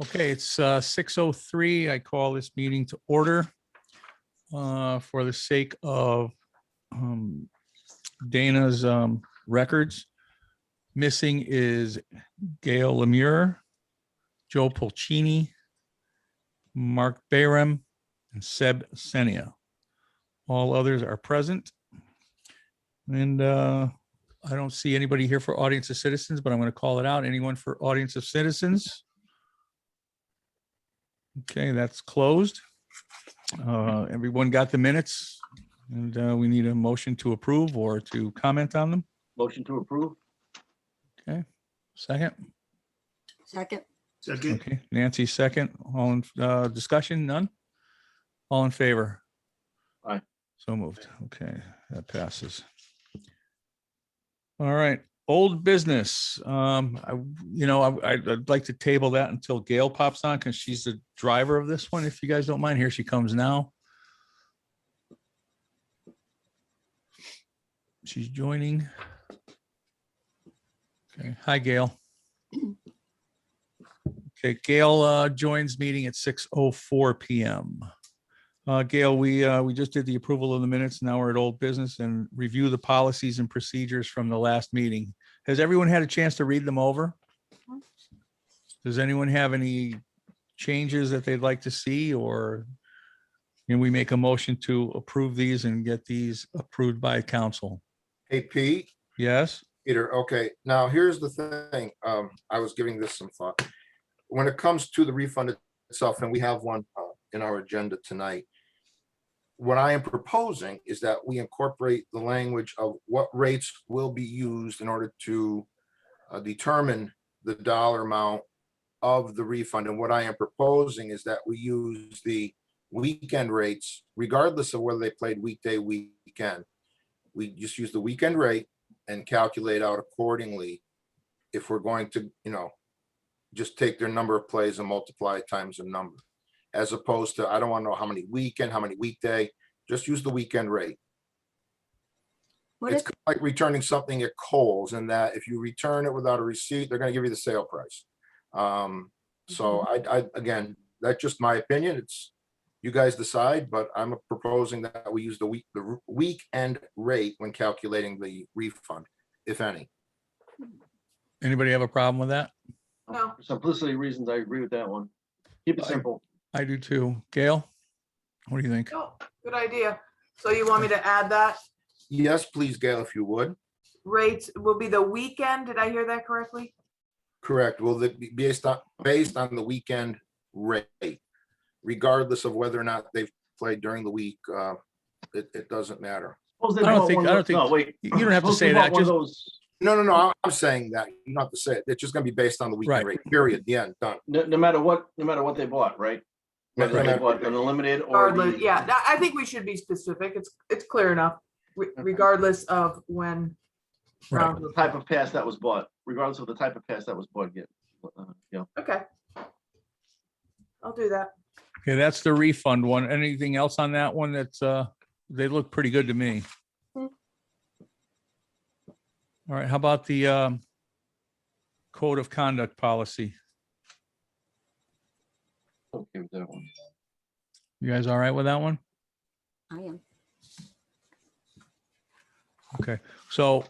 Okay, it's 6:03. I call this meeting to order for the sake of Dana's records. Missing is Gail Lemure, Joe Pulcini, Mark Bayram, and Seb Senia. All others are present. And I don't see anybody here for audience of citizens, but I'm going to call it out. Anyone for audience of citizens? Okay, that's closed. Everyone got the minutes, and we need a motion to approve or to comment on them. Motion to approve. Okay, second. Second. Okay, Nancy, second. All in discussion? None? All in favor? Aye. So moved. Okay, that passes. All right, old business. I'd like to table that until Gail pops on because she's the driver of this one. If you guys don't mind, here she comes now. She's joining. Okay, hi, Gail. Okay, Gail joins meeting at 6:04 p.m. Gail, we just did the approval of the minutes. Now we're at old business and review the policies and procedures from the last meeting. Has everyone had a chance to read them over? Does anyone have any changes that they'd like to see, or can we make a motion to approve these and get these approved by council? Hey, Pete, Yes? Peter, okay, now here's the thing, I was giving this some thought. When it comes to the refund itself, and we have one in our agenda tonight, what I am proposing is that we incorporate the language of what rates will be used in order to determine the dollar amount of the refund. And what I am proposing is that we use the weekend rates, regardless of whether they played weekday, weekend. We just use the weekend rate and calculate out accordingly if we're going to, just take their number of plays and multiply it times a number. As opposed to, I don't want to know how many weekend, how many weekday, just use the weekend rate. What It's if, kind of like returning something at Kohl's, in that if you return it without a receipt, they're going to give you the sale price. So again, that's just my opinion. It's, you guys decide, but I'm proposing that we use the weekend rate when calculating the refund, if any. Anybody have a problem with that? No. For simplicity reasons, I agree with that one. Keep it simple. I do too. Gail? What do you think? Oh, good idea. So you want me to add that? Yes, please, Gail, if you would. Rates will be the weekend. Did I hear that correctly? Correct. Will it be based on the weekend rate, regardless of whether or not they've played during the week? It doesn't matter. Suppose they I don't bought think- one I of don't think- those- No, wait. You don't have to Suppose say they bought that, one of just- those- No, I'm saying that. You don't have to say it. It's just going to be based on the weekend Right. rate, period. The end, done. No matter what they bought, right? No Whether they matter- bought an unlimited or Regardless, the. yeah, I think we should be specific. It's clear enough, regardless of when. Right. The type of pass that was bought, regardless of the type of pass that was bought, Okay. I'll do that. Okay, that's the refund one. Anything else on that one? That's they look pretty good to me. All right, how about the code of conduct policy? Okay with that one. You guys all right with that one? I am. Okay, so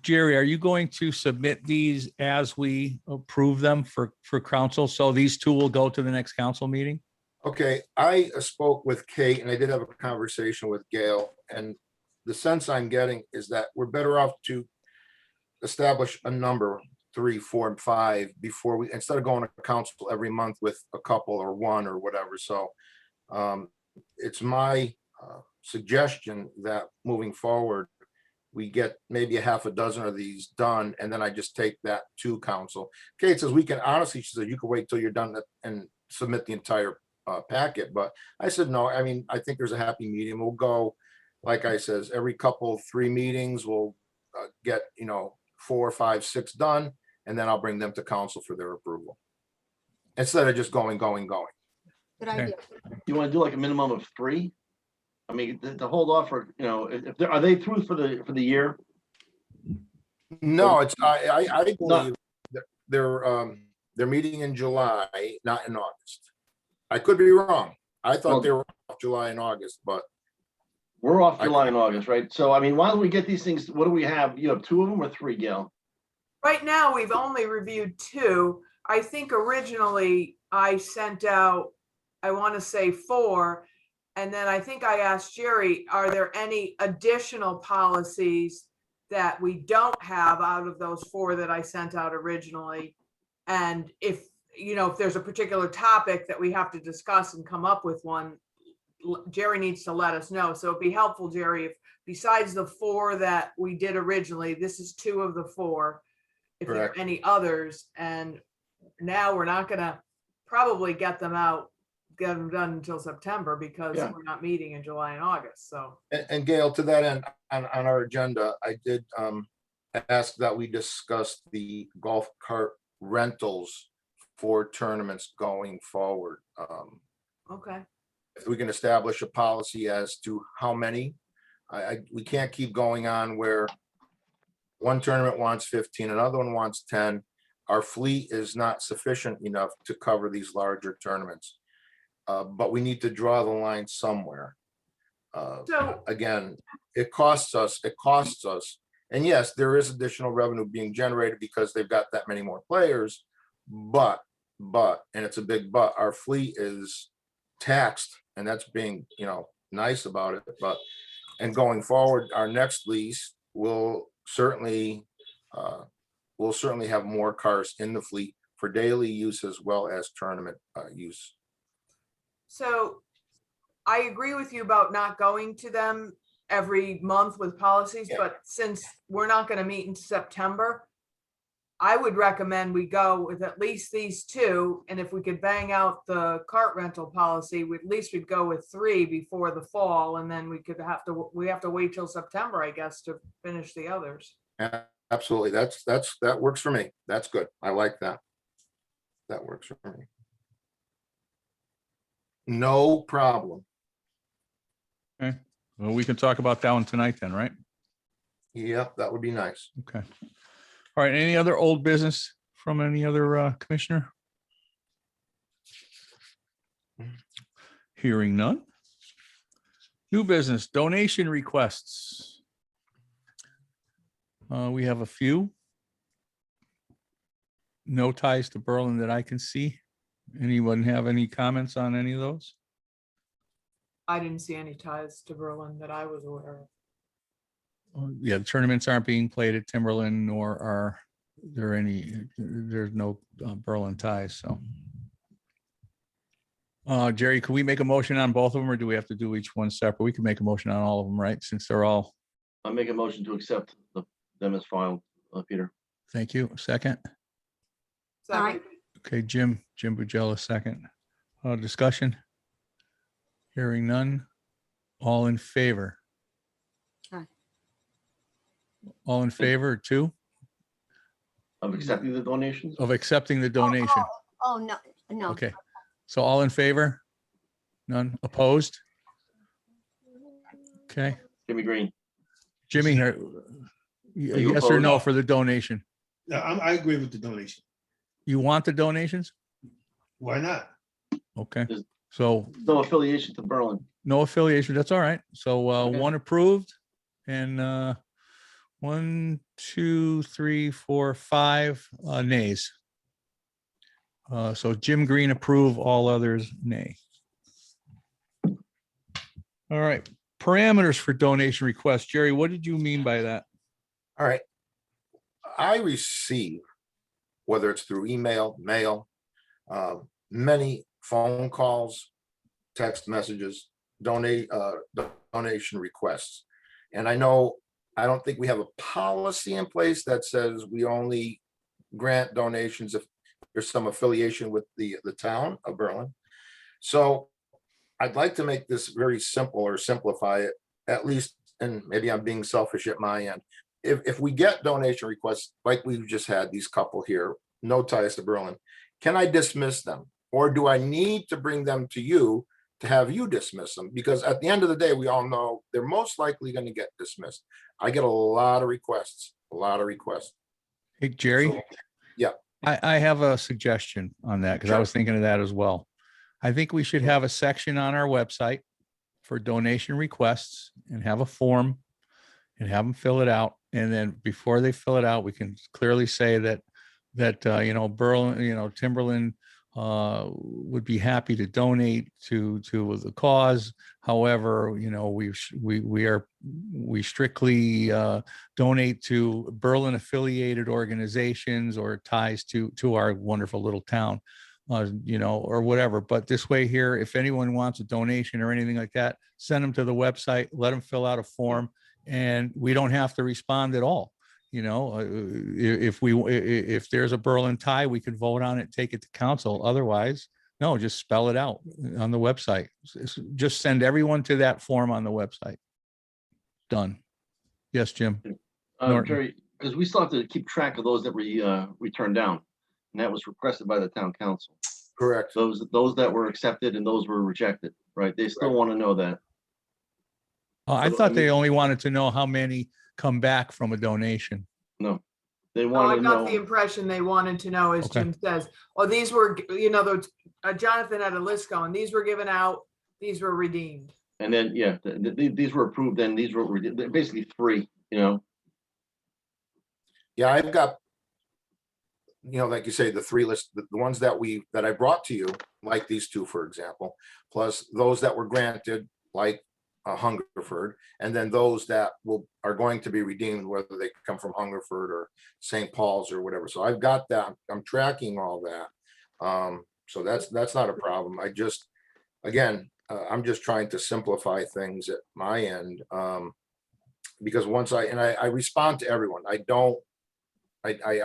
Jerry, are you going to submit these as we approve them for council? So these two will go to the next council meeting? Okay, I spoke with Kate and I did have a conversation with Gail, and the sense I'm getting is that we're better off to establish a number, 3, 4, and 5 before we, instead of going to council every month with a couple or one or whatever. So it's my suggestion that moving forward, we get maybe a half a dozen of these done, and then I just take that to council. Kate says we can, honestly, she said you can wait till you're done and submit the entire packet. But I said, no, I mean, I think there's a happy medium. We'll go, like I says, every couple, 3 meetings, we'll get, 4, 5, 6 done, and then I'll bring them to council for their approval. Instead of just going. Good Okay. idea. You want to do like a minimum of 3? I mean, to hold off for, if they're, are they through for the year? No, it's, I believe they're meeting in July, not in August. I could be wrong. I thought they were off July and August, but We're off I- July and August, right? So I mean, why don't we get these things, what do we have? You have two of them or three, Gail? Right now, we've only reviewed two. I think originally I sent out, I want to say 4. And then I think I asked Jerry, are there any additional policies that we don't have out of those 4 that I sent out originally? And if, if there's a particular topic that we have to discuss and come up with one, Jerry needs to let us know. So it'd be helpful, Jerry, if besides the 4 that we did originally, this is 2 of the 4. If there are Correct. any others, and now we're not gonna probably get them done until September because Yeah. we're not meeting in July and August, so. and Gail, to that end, on our agenda, I did ask that we discuss the golf cart rentals for tournaments going forward. Okay, If we can establish a policy as to how many, we can't keep going on where one tournament wants 15, another one wants 10. Our fleet is not sufficient enough to cover these larger tournaments. But we need to draw the line somewhere. so, Again, it costs us. And yes, there is additional revenue being generated because they've got that many more players. But, and it's a big but, our fleet is taxed, and that's being, nice about it. But, and going forward, our next lease will certainly have more cars in the fleet for daily use as well as tournament use. so I agree with you about not going to them every month with policies, Yeah. but since we're not gonna meet in September, I would recommend we go with at least these 2, and if we could bang out the cart rental policy, at least we'd go with 3 before the fall, and then we have to wait till September, I guess, to finish the others. Absolutely. That works for me. That's good. I like that. That works for me. No problem. Well, we can talk about that one tonight then, right? Yep, that would be nice. Okay. All right, any other old business from any other commissioner? Hearing none. New business, donation requests. We have a few. No ties to Berlin that I can see. Anyone have any comments on any of those? I didn't see any ties to Berlin that I was aware of. Yeah, the tournaments aren't being played at Timberland, nor are there any, there's no Berlin ties, so. Jerry, could we make a motion on both of them, or do we have to do each one separate? We can make a motion on all of them, right? Since they're all, I'll make a motion to accept them as filed, Peter. thank you. Second. Second. Okay, Jim Bugella, second. Discussion? Hearing none. All in favor? Aye. All in favor, 2, Of accepting the donations? of accepting the donation? Oh, no, no. Okay, so all in favor? None opposed? Okay, Jimmy Green. Jimmy, you yes or no opposed? for the donation? No, I agree with the donation. You want the donations? Why not? Okay, Is- so No affiliation to Berlin. no affiliation, that's all right. So Okay. one approved and 1, 2, 3, 4, 5 nays. So Jim Green approve, all others nay. All right, parameters for donation requests. Jerry, what did you mean by that? All right. I receive, whether it's through email, mail, many phone calls, text messages, donation requests. And I don't think we have a policy in place that says we only grant donations if there's some affiliation with the town of Berlin. So I'd like to make this very simple or simplify it, at least, and maybe I'm being selfish at my end. If we get donation requests, like we've just had these couple here, no ties to Berlin, can I dismiss them? Or do I need to bring them to you to have you dismiss them? Because at the end of the day, we all know they're most likely going to get dismissed. I get a lot of requests, Hey, Jerry, So, yeah. I have a suggestion on that because I was thinking of that as well. I think we should have a section on our website for donation requests and have a form and have them fill it out. And then before they fill it out, we can clearly say that, you know, Berlin, you know, Timberland would be happy to donate to the cause. However, you know, we strictly donate to Berlin affiliated organizations or ties to our wonderful little town, you know, or whatever. But this way here, if anyone wants a donation or anything like that, send them to the website, let them fill out a form, and we don't have to respond at all. You know, if there's a Berlin tie, we could vote on it, take it to council. Otherwise, no, just spell it out on the website. Just send everyone to that form on the website. Done. Yes, Jim. Norton. Jerry, because we still have to keep track of those that we turned down. And that was requested by the town council. Correct. Those that were accepted and those were rejected, right? They still Right. want to know that. I So, thought I they mean- only wanted to know how many come back from a donation. No. They Oh, want I to got the know, impression they wanted to know, as Okay. Jim says, oh, these were, you know, Jonathan had a list going, these were given out, these were redeemed. and then, yeah, these were approved and these were, they're basically free, you know? Yeah, I've got, you know, like you say, the three lists, the ones that I brought to you, like these two, for example, plus those that were granted, like Hungerford, and then those that are going to be redeemed, whether they come from Hungerford or St. Paul's or whatever. So I've got that. I'm tracking all that. So that's not a problem. I just, again, I'm just trying to simplify things at my end. Because once I respond to everyone, I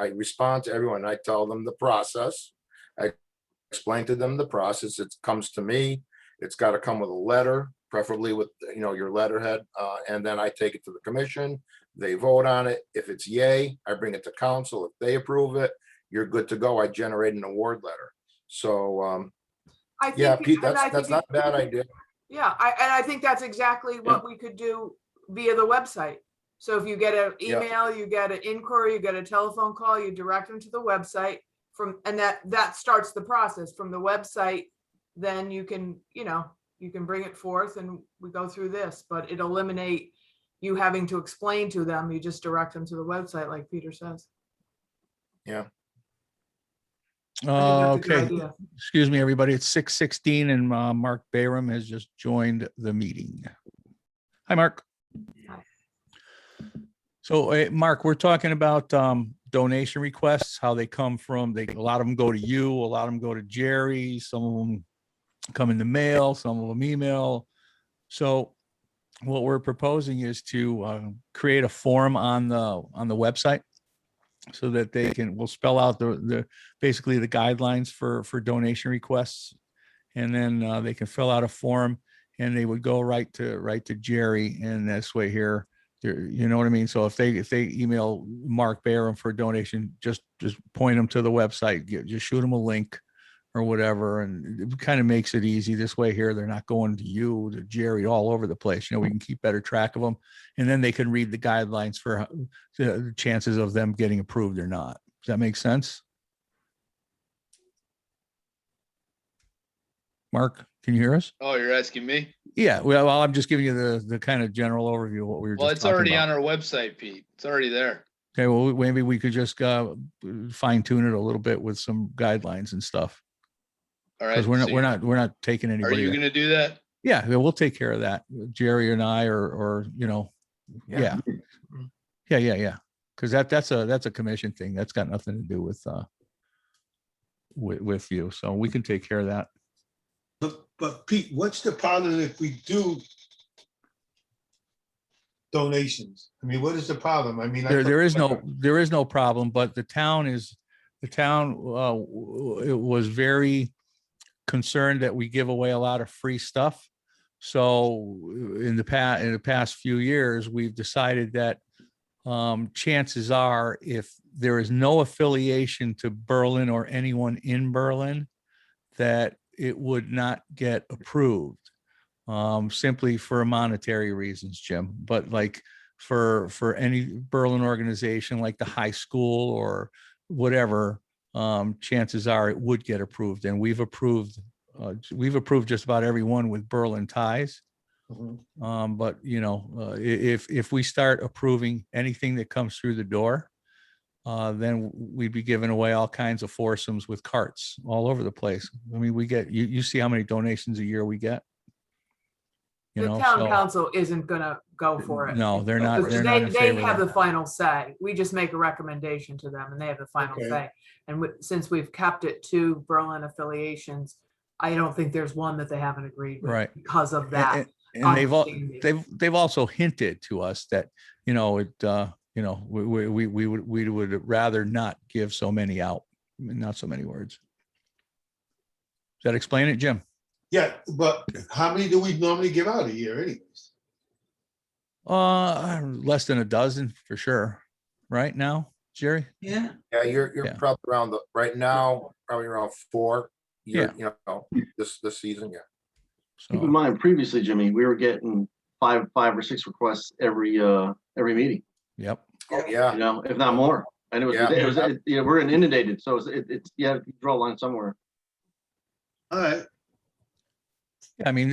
respond to everyone. I tell them the process. I explain to them the process. It comes to me. It's got to come with a letter, preferably with, you know, your letterhead. And then I take it to the commission. They vote on it. If it's yay, I bring it to council. If they approve it, you're good to go. I generate an award letter. So, I think, yeah, Pete, and I that's think not a bad idea. Yeah, I think that's exactly what we could do via the website. So if you get an Yeah. email, you get an inquiry, you get a telephone call, you direct them to the website and that starts the process from the website. Then you can, you know, you can bring it forth and we go through this, but it eliminate you having to explain to them. You just direct them to the website, like Peter says. Yeah. I think that's a good Okay, idea. excuse me, everybody. It's 6:16 and Mark Bayram has just joined the meeting. Hi, Mark. So, Mark, we're talking about donation requests, how they come from, a lot of them go to you, a lot of them go to Jerry, some of them come in the mail, some of them email. So what we're proposing is to create a form on the website so that we'll spell out basically the guidelines for donation requests. And then they can fill out a form and they would go right to Jerry. And this way here, you know what I mean? So if they email Mark Bayram for a donation, just point them to the website, just shoot them a link or whatever. And it kind of makes it easy this way here. They're not going to you, to Jerry, all over the place. You know, we can keep better track of them. And then they can read the guidelines for the chances of them getting approved or not. Does that make sense? Mark, can you hear us? Oh, you're asking me? Yeah, well, I'm just giving you the kind of general overview of what we were Well, just it's talking already about. on our website, Pete. It's already there. Okay, well, maybe we could just fine tune it a little bit with some guidelines and stuff. All right. Because we're not taking Are anybody. you gonna do that? Yeah, we'll take care of that. Jerry and I, or you know, yeah. Because that's a commission thing. That's got nothing to do with you. So we can take care of that. But Pete, what's the problem if we do donations? I mean, what is the problem? I mean, There is no problem, but the town it was very concerned that we give away a lot of free stuff. So in the past few years, we've decided that chances are, if there is no affiliation to Berlin or anyone in Berlin, that it would not get approved, simply for monetary reasons, Jim. But like for any Berlin organization like the high school or whatever, chances are it would get approved. And we've approved just about every one with Berlin ties. But you know, if we start approving anything that comes through the door, then we'd be giving away all kinds of foursomes with carts all over the place. I mean, we get, you see how many donations a year we get? You The know, town so, council isn't gonna go for it. no, they're not, Because they're not in They favor have of the that. final say. We just make a recommendation to them and they have the final Okay. say. And since we've kept it to Berlin affiliations, I don't think there's one that they haven't agreed with Right. because of And- that. And understanding. they've also hinted to us that, you know, we would rather not give so many out, not so many words. Does that explain it, Jim? Yeah, but how many do we normally give out a year anyways? Less than a dozen for sure. Right now, Jerry? Yeah. Yeah, you're Yeah. probably around Yeah. right now, probably around 4. You know, this season, yeah. Keep in So, mind, previously, Jimmy, we were getting five or six requests every meeting, yep. Oh, yeah. you know, if not more. And it was, Yeah. you know, we're inundated, so it's, you have to draw a line somewhere. All right. I mean,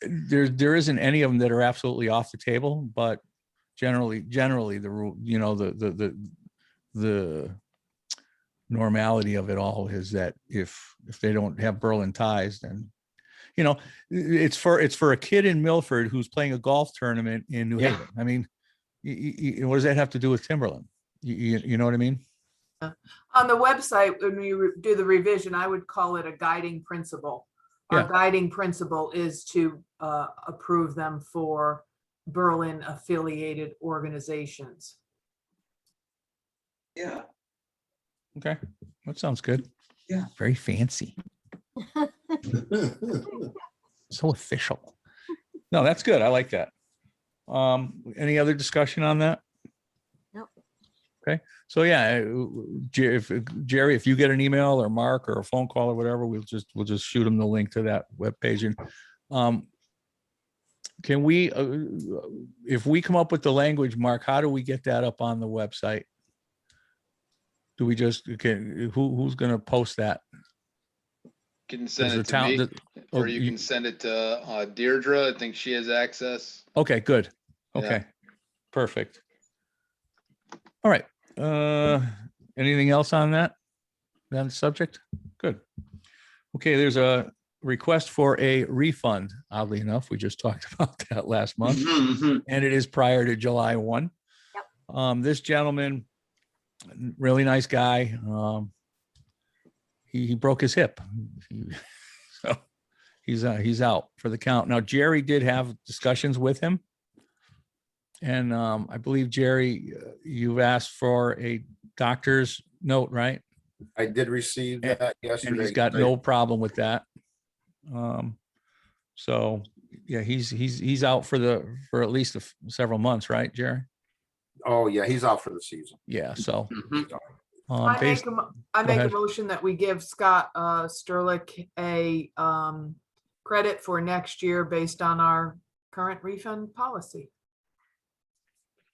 there isn't any of them that are absolutely off the table, but generally the rule, you know, the normality of it all is that if they don't have Berlin ties, then, you know, it's for a kid in Milford who's playing a golf tournament in New Yeah. Haven. I mean, what does that have to do with Timberland? You know what I mean? On the website, when we do the revision, I would call it a guiding principle. Our Yeah. guiding principle is to approve them for Berlin affiliated organizations. Yeah. Okay, that sounds good. Yeah. Very fancy. So official. No, that's good. I like that. Any other discussion on that? Nope. Okay, so yeah, Jerry, if you get an email or Mark or a phone call or whatever, we'll just shoot them the link to that webpage. And can we, if we come up with the language, Mark, how do we get that up on the website? Do we just, who's gonna post that? Can Does send the it to town- me, does- oh, or you can send it to Deirdre. I think she has access. Okay, good. Yeah. Okay, perfect. All right. Anything else on that? That subject? Good. Okay, there's a request for a refund. Oddly enough, we just talked about that last month, and it is prior to July 1. This gentleman, really nice guy. He broke his hip. So he's out for the count. Now, Jerry did have discussions with him. And I believe, Jerry, you've asked for a doctor's note, right? I did receive that yesterday. And he's got no problem with that. So, yeah, he's out for at least several months, right, Jerry? Oh, yeah, he's out for the season. Yeah, so. I based- make a ahead. motion that we give Scott Sterlick a credit for next year based on our current refund policy.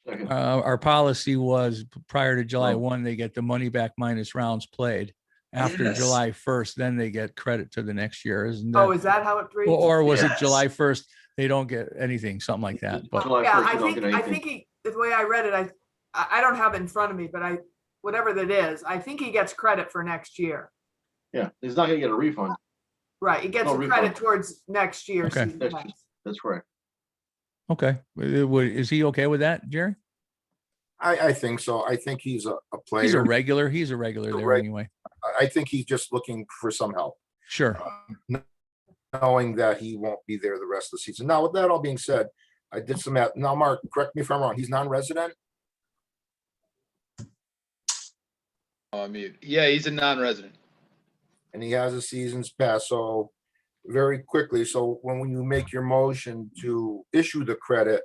Second. Our policy was prior to July Oh. 1, they get the money back minus rounds played. After Yes. July 1st, then they get credit to the next year, isn't Oh, that? is that how it reads? Or was it Yes. July 1st? They don't get anything, something like that, but. July Yeah, 1st, I you don't think, get I anything. think he, the way I read it, I don't have it in front of me, but whatever that is, I think he gets credit for next year. Yeah, he's not gonna get a refund. Right, he gets No a credit refund. towards next year's. Okay. season That's pass. That's correct. Okay, is he okay with that, Jerry? I think so. I think he's a He's a player. regular there Reg- anyway. I think he's just looking for some help, Sure. knowing that he won't be there the rest of the season. Now, with that all being said, I did some math. Now, Mark, correct me if I'm wrong. He's non-resident? Yeah, he's a non-resident. And he has a season's pass, so very quickly, so when you make your motion to issue the credit,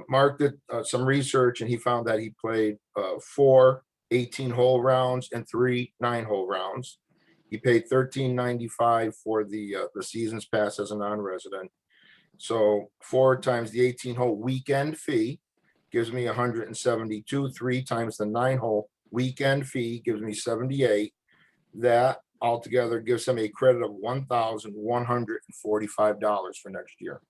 Mark did some research and he found that he played 4 18-hole rounds and 3 9-hole rounds. He paid $13.95 for the season's pass as a non-resident. So 4 times the 18-hole weekend fee gives me 172. 3 times the 9-hole weekend fee gives me 78. That altogether gives him a credit of $1,145 for next year.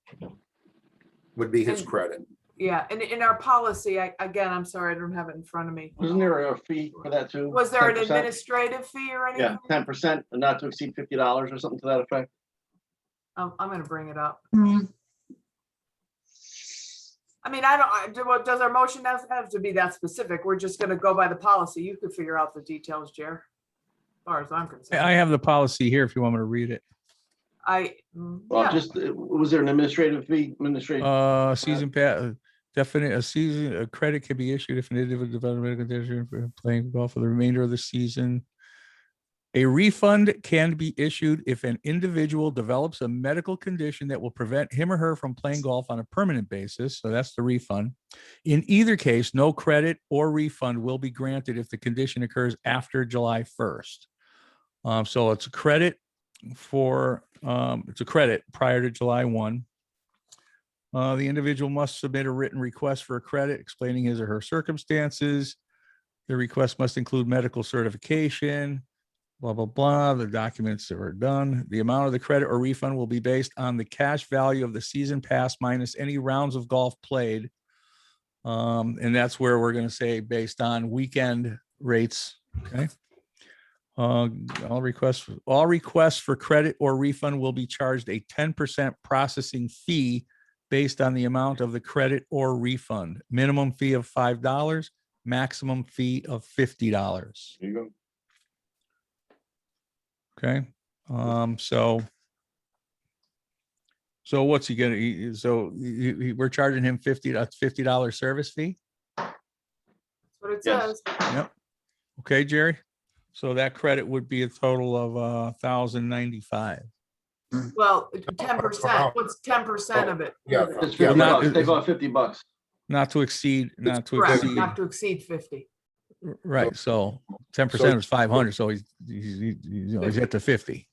Would be his And- credit. Yeah, and in our policy, again, I'm sorry, I don't have it in front of me. Wasn't there a fee for that too? Was there an 10%? administrative fee or anything? Yeah, 10%, not to exceed $50 or something to that effect. I'm gonna bring it up. I mean, does our motion have to be that specific? We're just gonna go by the policy. You could figure out the details, Jer. As far as I'm I concerned. have the policy here if you want me to read it. Well, Yeah, just, was there an administrative fee, Season pass, a credit can be issued if an individual development condition for playing golf for the remainder of the season. A refund can be issued if an individual develops a medical condition that will prevent him or her from playing golf on a permanent basis. So that's the refund. In either case, no credit or refund will be granted if the condition occurs after July 1st. So it's a credit prior to July 1. The individual must submit a written request for a credit explaining his or her circumstances. The request must include medical certification, blah, blah, blah. The documents that are done. The amount of the credit or refund will be based on the cash value of the season pass minus any rounds of golf played. And that's where we're going to say based on weekend rates. Okay. All requests for credit or refund will be charged a 10% processing fee based on the amount of the credit or refund. Minimum fee of $5, maximum fee of $50. There you go. Okay, so what's he gonna, we're charging him $50 service fee? that's what it Yes. says. Yep. Okay, Jerry. So that credit would be a total of $1,095. Well, 10%, what's 10% of it? Yeah. It's Yeah, $50, not- take off $50. Not to exceed, Correct, exceed, not to exceed 50. right, so 10% is 500, so he's at the 50.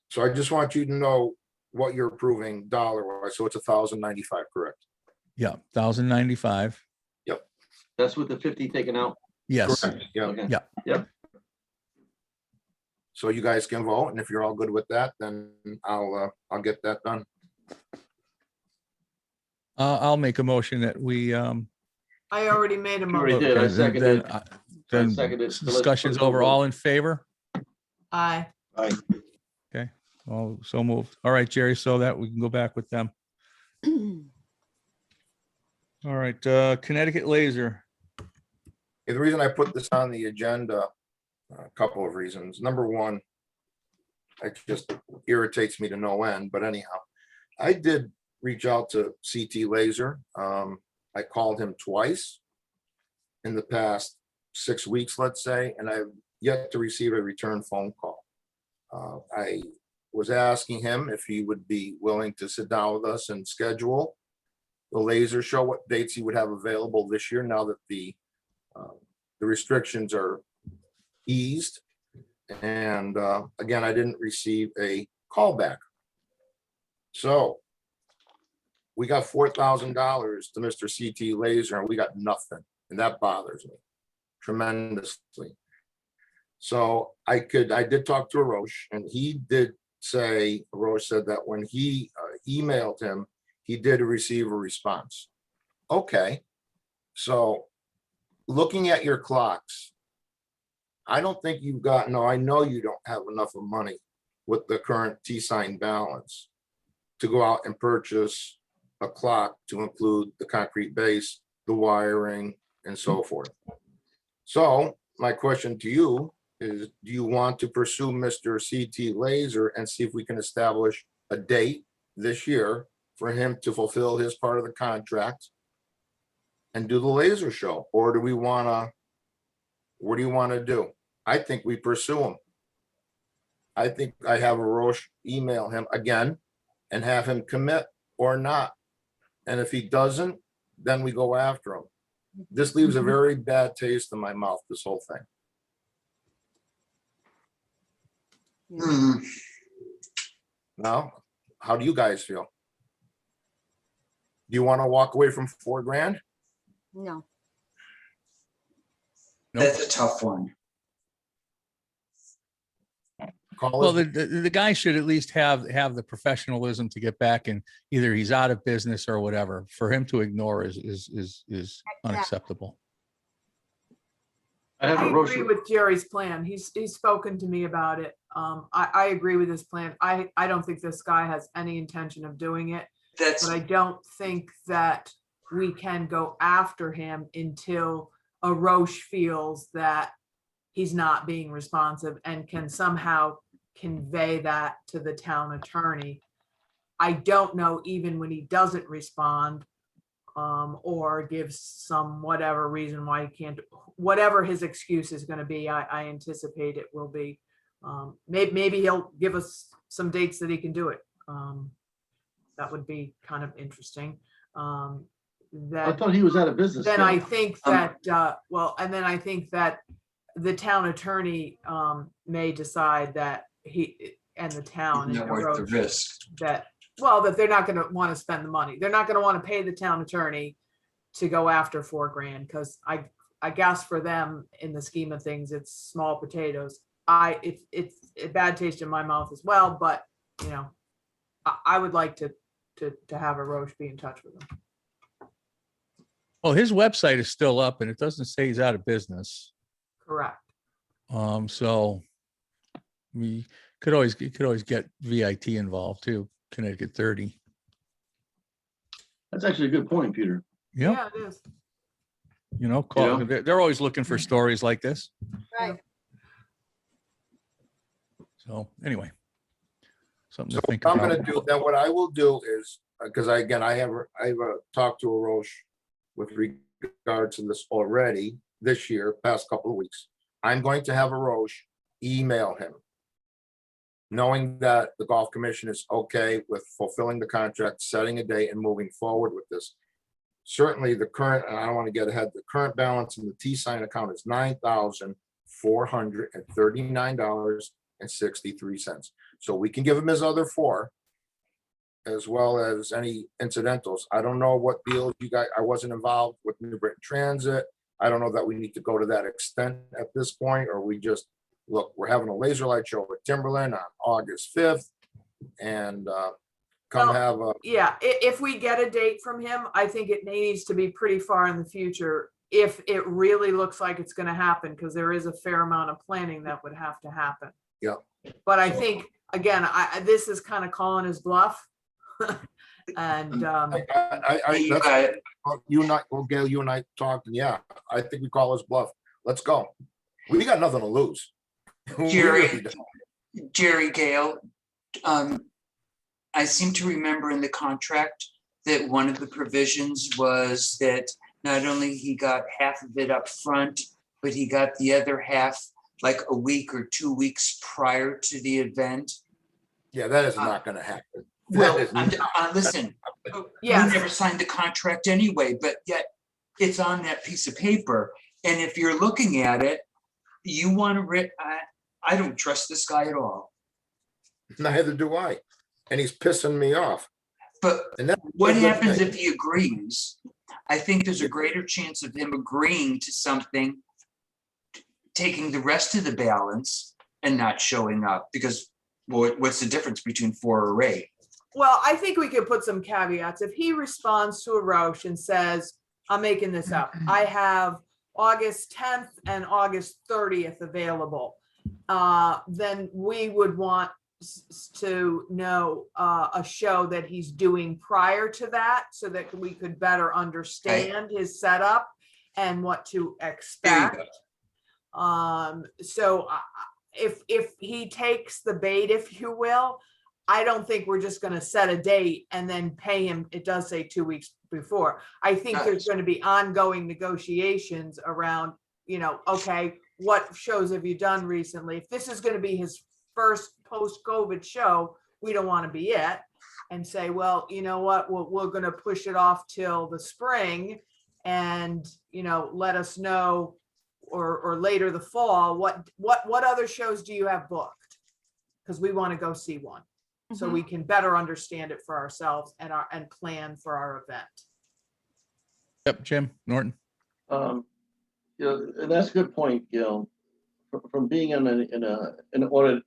So I just want you to know what you're approving dollar wise. So it's $1,095, correct? Yeah, 1,095, That's with the 50 taken out. yes. Correct. Yeah. Okay. Yeah. So you guys can vote, and if you're all good with that, then I'll get that done. I'll make a motion that we, I already made a You already motion. did. I okay, then- seconded. then, then seconded. So let's discussion's put it over, over. all in favor? Aye. All so moved. All right, Jerry, so that we can go back with them. All right, Connecticut Laser. The reason I put this on the agenda, a couple of reasons. Number one, it just irritates me to no end, but anyhow, I did reach out to CT Laser. I called him twice in the past 6 weeks, let's say, and I've yet to receive a return phone call. I was asking him if he would be willing to sit down with us and schedule the laser show, what dates he would have available this year now that the restrictions are eased. And again, I didn't receive a call back. So we got $4,000 to Mr. CT Laser and we got nothing. And that bothers me tremendously. So I did talk to Arosh, and he did say, Arosh said that when he emailed him, he did receive a response. Okay, so looking at your clocks, I don't think you've got, no, I know you don't have enough of money with the current T-sign balance to go out and purchase a clock to include the concrete base, the wiring, and so forth. So my question to you is, do you want to pursue Mr. CT Laser and see if we can establish a date this year for him to fulfill his part of the contract and do the laser show? Or do we want to, what do you want to do? I think we pursue him. I think I have Arosh email him again and have him commit or not. And if he doesn't, then we go after him. This leaves a very bad taste in my mouth, this whole thing. Now, how do you guys feel? Do you want to walk away from $4,000? No, Nope. That's a tough one. Call Well, us- the guy should at least have the professionalism to get back, and either he's out of business or whatever. For him to ignore is unacceptable. I have I a Roche. agree with Jerry's plan. He's spoken to me about it. I agree with his plan. I don't think this guy has any intention of doing it, That's, but I don't think that we can go after him until a Roche feels that he's not being responsive and can somehow convey that to the town attorney. I don't know, even when he doesn't respond, or gives some whatever reason why he can't, whatever his excuse is gonna be, I anticipate it will be. Maybe he'll give us some dates that he can do it. That would be kind of interesting. I That, thought he was out of business. then yeah. I think that, well, and then I think that the town attorney may decide that he and the town not worth the Roche, risk. that, well, that they're not gonna want to spend the money. They're not gonna want to pay the town attorney to go after $4,000, because I guess for them, in the scheme of things, it's small potatoes. It's a bad taste in my mouth as well, but you know, I would like to have a Roche be in touch with them. Well, his website is still up, and it doesn't say he's out of business. Correct. So we could always get VIT involved too. Connecticut 30. That's actually a good point, Peter. Yeah, Yeah, it is. you know, call, Yeah. they're always looking for stories like this. Right. So anyway, something So to think I'm about. gonna do, then what I will do is, because I have talked to a Roche with regards to this already this year, past couple of weeks. I'm going to have a Roche email him, knowing that the golf commission is okay with fulfilling the contract, setting a date and moving forward with this. Certainly the current, and I don't want to get ahead, the current balance in the T-Sign account is $9,439.63. So we can give him his other four, as well as any incidentals. I don't know what deals you guys, I wasn't involved with New Britain Transit. I don't know that we need to go to that extent at this point, or we just, look, we're having a laser light show at Timberland on August 5th. And come Well, have a, Yeah, if we get a date from him, I think it needs to be pretty far in the future if it really looks like it's gonna happen, because there is a fair amount of planning that would have to happen. Yep. But I think, again, this is kind of calling his bluff. And, You that's, got, you and I, well, Gail, you and I talked, and yeah, I think we call his bluff. Let's go. We got nothing to lose. We Jerry. really don't. Jerry Gale, I seem to remember in the contract that one of the provisions was that not only he got half of it up front, but he got the other half like a week or 2 weeks prior to the event. Yeah, that is not gonna happen. Well, That is not- listen, we yes, never signed the contract anyway, but yet it's on that piece of paper. And if you're looking at it, you want to, I don't trust this guy at all. Neither do I. And he's pissing me off. But And that's what a good happens thing. if he agrees? I think there's a greater chance of him agreeing to something, taking the rest of the balance and not showing up, because what's the difference between 4 or 8? well, I think we could put some caveats. If he responds to a Roche and says, I'm making this up, I have August 10th and August 30th available, then we would want to know a show that he's doing prior to that, so that we could better understand his setup and what to There you expect. go. So if he takes the bait, if you will, I don't think we're just gonna set a date and then pay him. It does say 2 weeks before. I think there's gonna be ongoing negotiations around, you know, okay, what shows have you done recently? If this is gonna be his first post-COVID show, we don't wanna be it. And say, well, you know what, we're gonna push it off till the spring and, you know, let us know, or later the fall, what other shows do you have booked? Because we want to go see one, so we can better understand it for ourselves and plan for our event. Yep, Jim Norton. and that's a good point, from being in an audit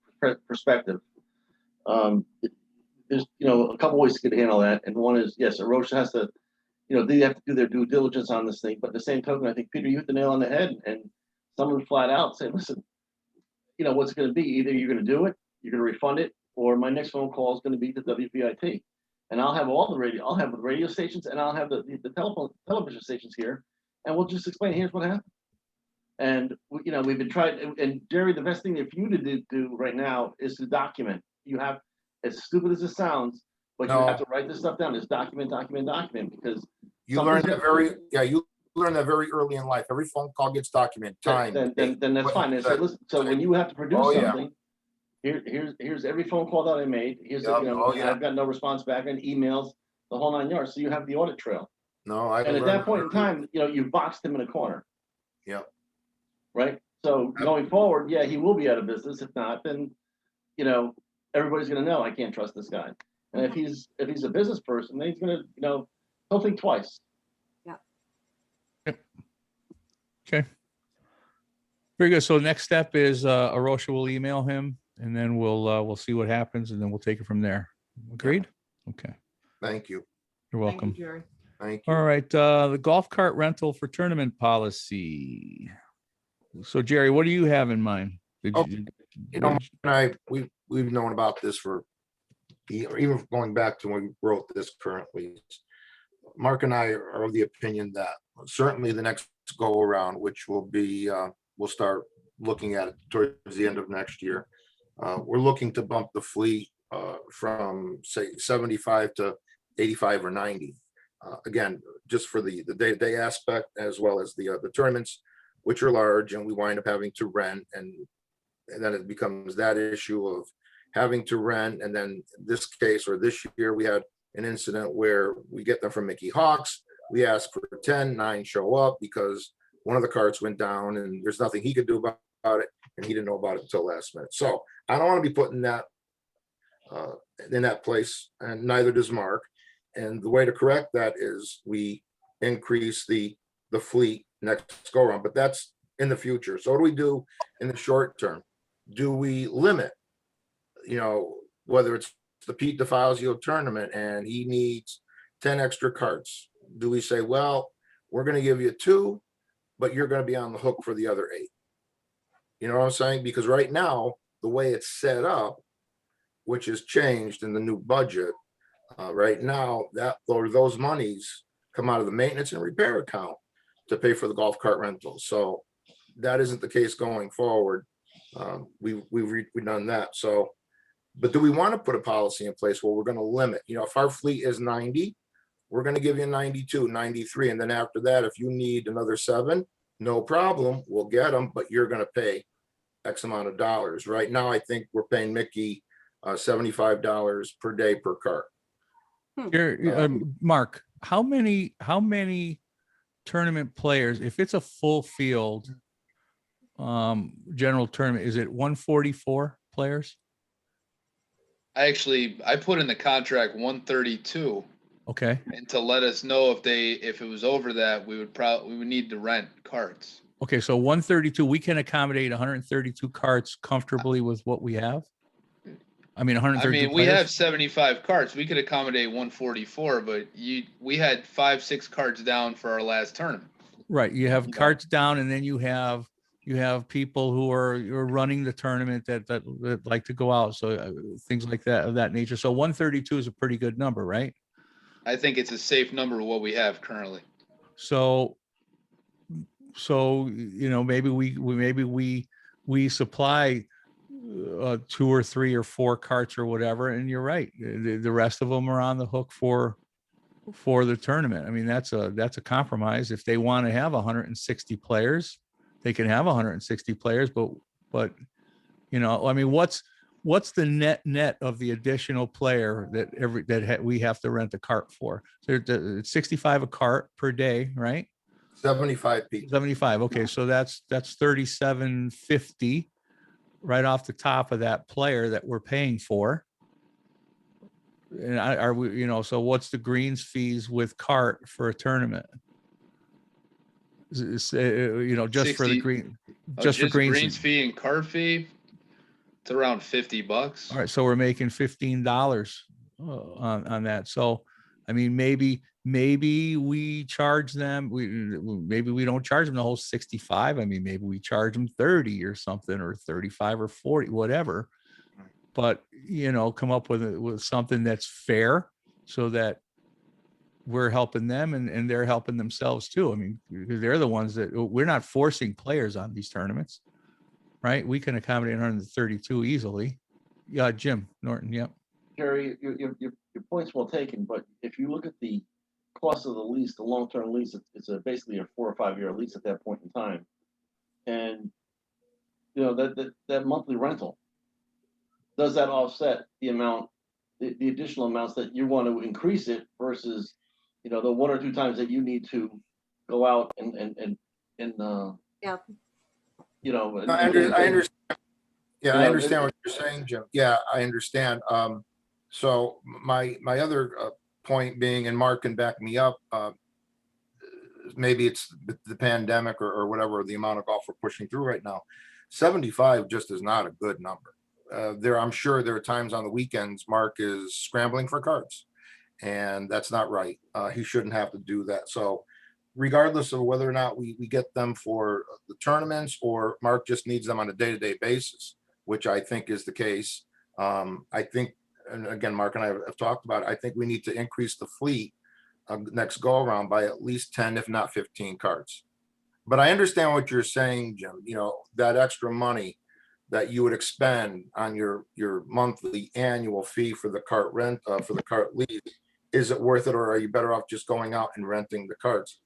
perspective. There's, a couple ways to handle that. And one is, yes, Erosion has to, they have to do their due diligence on this thing. But at the same token, I think, Peter, you hit the nail on the head, and someone flat out said, listen, what's it going to be? Either you're going to do it, you're going to refund it, or my next phone call is going to be to WPIT. And I'll have I'll have the radio stations, and I'll have the television stations here, and we'll just explain, here's what happened. And, we've been trying, and Jerry, the best thing for you to do right now is to document. You have, as stupid as it sounds, but you have to write this stuff down. Just document, because You learn that you learn that very early in life. Every phone call gets documented, time. then that's what fine. you And so said. listen, so when you have to produce Oh, yeah. something, here's every phone call that I made. Here's, Yep. Oh, yeah. I've got no response back, and emails, the whole 9 yards. So you have the audit trail. No, I. And at that point in time, you've boxed him in a corner. Yep. Right? So going forward, yeah, he will be out of business. If not, then, everybody's gonna know I can't trust this guy. And if he's a business person, then he's gonna, he'll think twice. Okay. Very good. So next step is Arosha will email him, and then we'll see what happens, and then we'll take it from there. Agreed? Okay. Thank you. You're Thank you, welcome. Jerry. Thank you. All right, the golf cart rental for tournament policy. So Jerry, what do you have in mind? Oh, we've known about this for even going back to when we wrote this currently. Mark and I are of the opinion that certainly the next go around, which will be, we'll start looking at it towards the end of next year. We're looking to bump the fleet from say 75 to 85 or 90. Again, just for the day-to-day aspect, as well as the tournaments, which are large, and we wind up having to rent, and then it becomes that issue of having to rent. And then this case, or this year, we had an incident where we get them from Mickey Hawks. We asked for 10, 9 show up because one of the carts went down, and there's nothing he could do about it, and he didn't know about it until last minute. So I don't want to be putting that in that place, and neither does Mark. And the way to correct that is we increase the fleet next go around, but that's in the future. So what do we do in the short term? Do we limit, whether it's the Pete DeFazio tournament and he needs 10 extra carts? Do we say, well, we're going to give you 2, but you're going to be on the hook for the other 8? You know what I'm saying? Because right now, the way it's set up, which has changed in the new budget, right now, those monies come out of the maintenance and repair account to pay for the golf cart rentals. So that isn't the case going forward. We've done that. So, but do we want to put a policy in place where we're going to limit? If our fleet is 90, we're going to give you 92, 93. And then after that, if you need another 7, no problem, we'll get them, but you're going to pay X amount of dollars. Right now, I think we're paying Mickey $75 per day per cart. Mark, how many tournament players, if it's a full field general tournament, is it 144 players? I put in the contract 132, Okay. and to let us know if it was over that, we would need to rent carts. Okay, so 132, we can accommodate 132 carts comfortably with what we have? I mean, 132 we have players? 75 carts. We could accommodate 144, but we had 5-6 carts down for our last tournament. Right, you have carts down, and then you have people who are running the tournament that like to go out. So things like that, of that nature. So 132 is a pretty good number, right? I think it's a safe number of what we have currently. So maybe we supply 2 or 3 or 4 carts or whatever, and you're right, the rest of them are on the hook for the tournament. I mean, that's a compromise. If they want to have 160 players, they can have 160 players, but I mean, what's the net of the additional player that we have to rent a cart for? So it's 65 a cart per day, right? 75 people. 75. Okay, so that's 37.50 right off the top of that player that we're paying for. And are we, so what's the greens fees with cart for a tournament? You know, just for the 60 green, Oh, just for greens. greens fee and cart fee. It's around $50. All right, so we're making $15 on that. So, I mean, maybe we charge them, maybe we don't charge them the whole 65. I mean, maybe we charge them 30 or something, or 35 or 40, whatever. But, you know, come up with something that's fair so that we're helping them and they're helping themselves too. I mean, they're the ones that we're not forcing players on these tournaments, right? We can accommodate 132 easily. Yeah, Jim Norton. Yep. Jerry, your point's well taken, but if you look at the cost of the lease, the long-term lease, it's basically a 4 or 5 year lease at that point in time. And, you know, that monthly rental, does that offset the amount, the additional amounts that you want to increase it versus, you know, the 1 or 2 times that you need to go out and Yeah. you know. I understand. Yeah, You I know, understand what you're saying, Jim. Yeah, I understand. So my other point being, and Mark can back me up, maybe it's the pandemic or whatever, the amount of golf we're pushing through right now. 75 just is not a good number. I'm sure there are times on the weekends Mark is scrambling for cards, and that's not right. He shouldn't have to do that. So regardless of whether or not we get them for the tournaments or Mark just needs them on a day-to-day basis, which I think is the case. I think, and again, Mark and I have talked about it, I think we need to increase the fleet next go around by at least 10, if not 15 cards. But I understand what you're saying, Jim. You know, that extra money that you would expend on your monthly annual fee for the cart rent, for the cart lease, is it worth it, or are you better off just going out and renting the carts?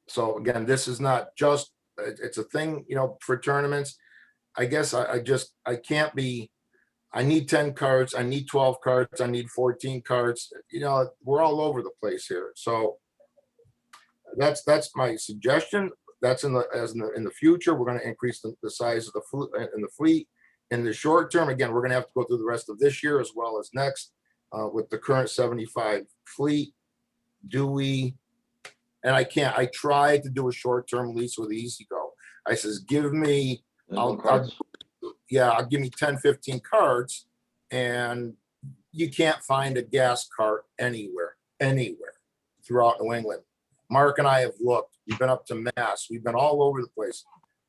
So again, this is not just, it's a thing, you know, for tournaments. I guess I can't be, I need 10 cards, I need 12 cards, I need 14 cards. You know, we're all over the place here. So that's my suggestion. That's in the future, we're going to increase the size of the fleet. In the short term, again, we're going to have to go through the rest of this year as well as next with the current 75 fleet. Do we? And I can't. I tried to do a short-term lease with EasyGo. I says, give me, I'll give me 10, 15 cards, and you can't find a gas cart anywhere throughout New England. Mark and I have looked. We've been up to Mass. We've been all over the place.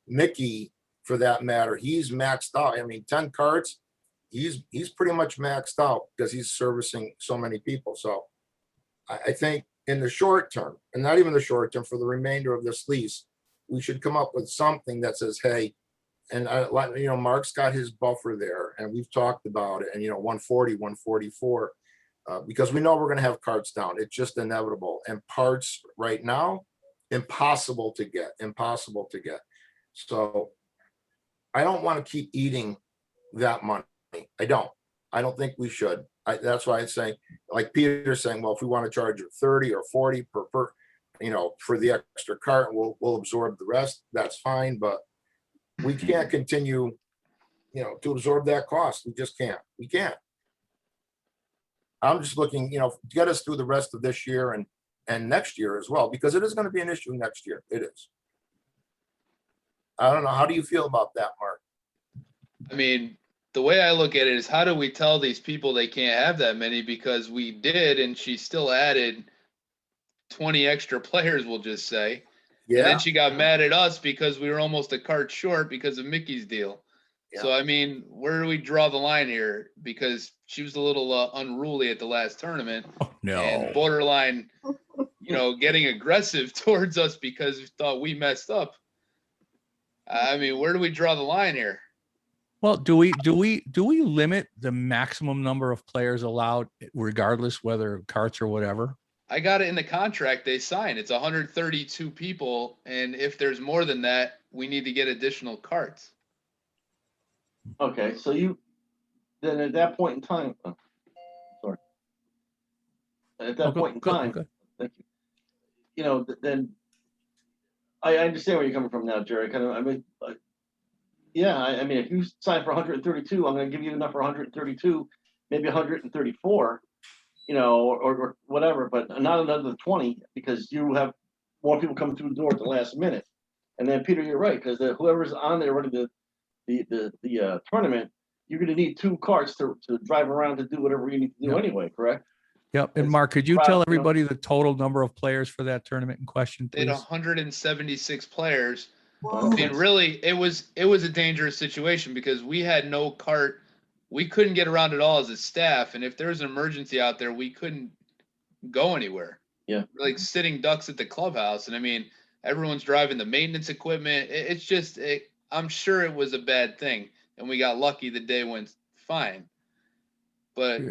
Mickey, for that matter, he's maxed out. I mean, 10 carts, he's pretty much maxed out because he's servicing so many people. So I think in the short term, and not even the short term, for the remainder of this lease, we should come up with something that says, hey, and you know, Mark's got his buffer there, and we've talked about it, and you know, 140, 144. Because we know we're going to have carts down. It's just inevitable. And parts right now, impossible to get. So I don't want to keep eating that money. I don't think we should. That's why I'm saying, like Peter's saying, well, if we want to charge 30 or 40 per, you know, for the extra cart, we'll absorb the rest. That's fine. But we can't continue, you know, to absorb that cost. We just can't. We can't. I'm just looking, you know, to get us through the rest of this year and next year as well, because it is going to be an issue next year. It is. I don't know. How do you feel about that, Mark? I mean, the way I look at it is, how do we tell these people they can't have that many? Because we did, and she still added 20 extra players, we'll just say. And then she got mad at us because we were almost a cart short because of Mickey's deal. Yeah. So, I mean, where do we draw the line here? Because she was a little unruly at the last tournament. Oh, no. And borderline, you know, getting aggressive towards us because we thought we messed up. I mean, where do we draw the line here? Well, do we limit the maximum number of players allowed, regardless whether carts or whatever? I got it in the contract they signed. It's 132 people, and if there's more than that, we need to get additional carts. Okay, so then at that point in time, sorry. At that point in time, thank you. You know, then I understand where you're coming from now, Jerry. Kind of, I mean, yeah, I mean, if you sign for 132, I'm going to give you enough for 132, maybe 134, you know, or whatever, but not another 20 because you have more people coming through the door at the last minute. And then Peter, you're right, because whoever's on there running the tournament, you're gonna need 2 carts to drive around to do whatever you need to do Yep. anyway, correct? Yep. And It's Mark, could you crowd, tell you know. everybody the total number of players for that tournament in question, They had please? 176 players. Whoa. I mean, really, it was a dangerous situation because we had no cart. We couldn't get around at all as a staff. And if there was an emergency out there, we couldn't go anywhere. Yeah. We're like sitting ducks at the clubhouse. And I mean, everyone's driving the maintenance equipment. It's just, I'm sure it was a bad thing. And we got lucky the day went fine. But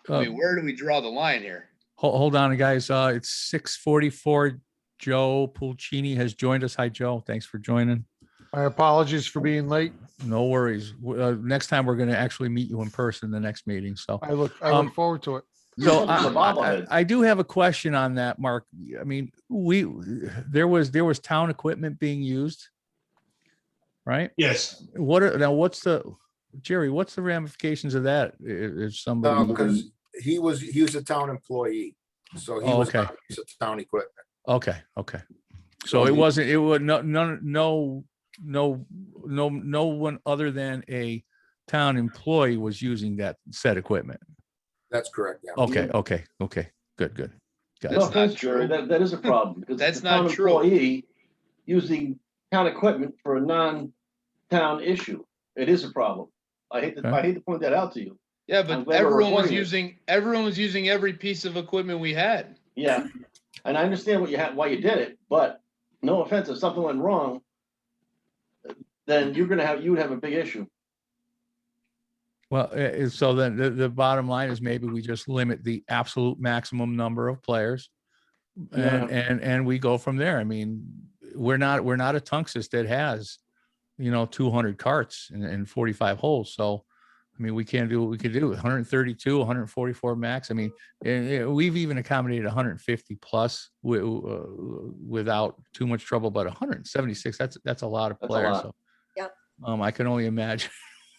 I mean, where do we draw the line here? Hold on, guys. It's 6:44. Joe Pulcini has joined us. Hi, Joe. Thanks for joining. My apologies for being late. No worries. Next time we're going to actually meet you in person, the next meeting. So, I look Um, forward to it. so It's a bobblehead. I do have a question on that, Mark. I mean, there was town equipment being used, right? Yes, What's the ramifications of that? If somebody, No, because he was a town employee, so he Oh, was okay. not use of town equipment. okay. So it was no one other than a town employee was using that said equipment. That's correct, yeah. Okay. Good. Got That's it. No offense, not Jerry, true. that is a problem, because That's it's a town not true. employee using town equipment for a non-town issue. It is a problem. I hate to point that out to you. Yeah, I'm but glad we're everyone was recording it. using every piece of equipment we had. Yeah, and I understand why you did it, but no offense, if something went wrong, then you would have a big issue. Well, so then the bottom line is maybe we just limit the absolute maximum number of players. Yeah. And we go from there. I mean, we're not a Tunxus that has, 200 carts and 45 holes. So, I mean, we can't do what we could do. 132, 144 max. I mean, and we've even accommodated 150 plus without too much trouble, but 176, that's a lot of That's a players. lot. So, Yep. I can only imagine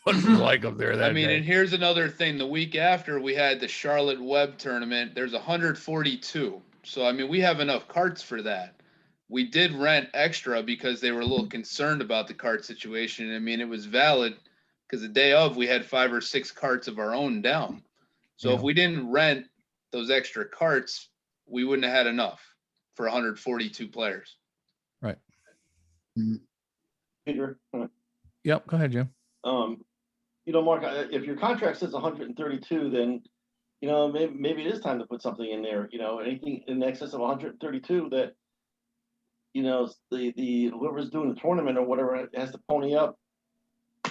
what it's like up there that I mean, day. and here's another thing. The week after we had the Charlotte Web tournament, there's 142. So, I mean, we have enough carts for that. We did rent extra because they were a little concerned about the cart situation. I mean, it was valid because the day of we had 5 or 6 carts of our own down. So if Yeah. we didn't rent those extra carts, we wouldn't have had enough for 142 players. Right. Peter, Yep. Go ahead, Jim. Mark, if your contract says 132, then, maybe it is time to put something in there, anything in excess of 132 that, the whoever's doing the tournament or whatever has to pony up,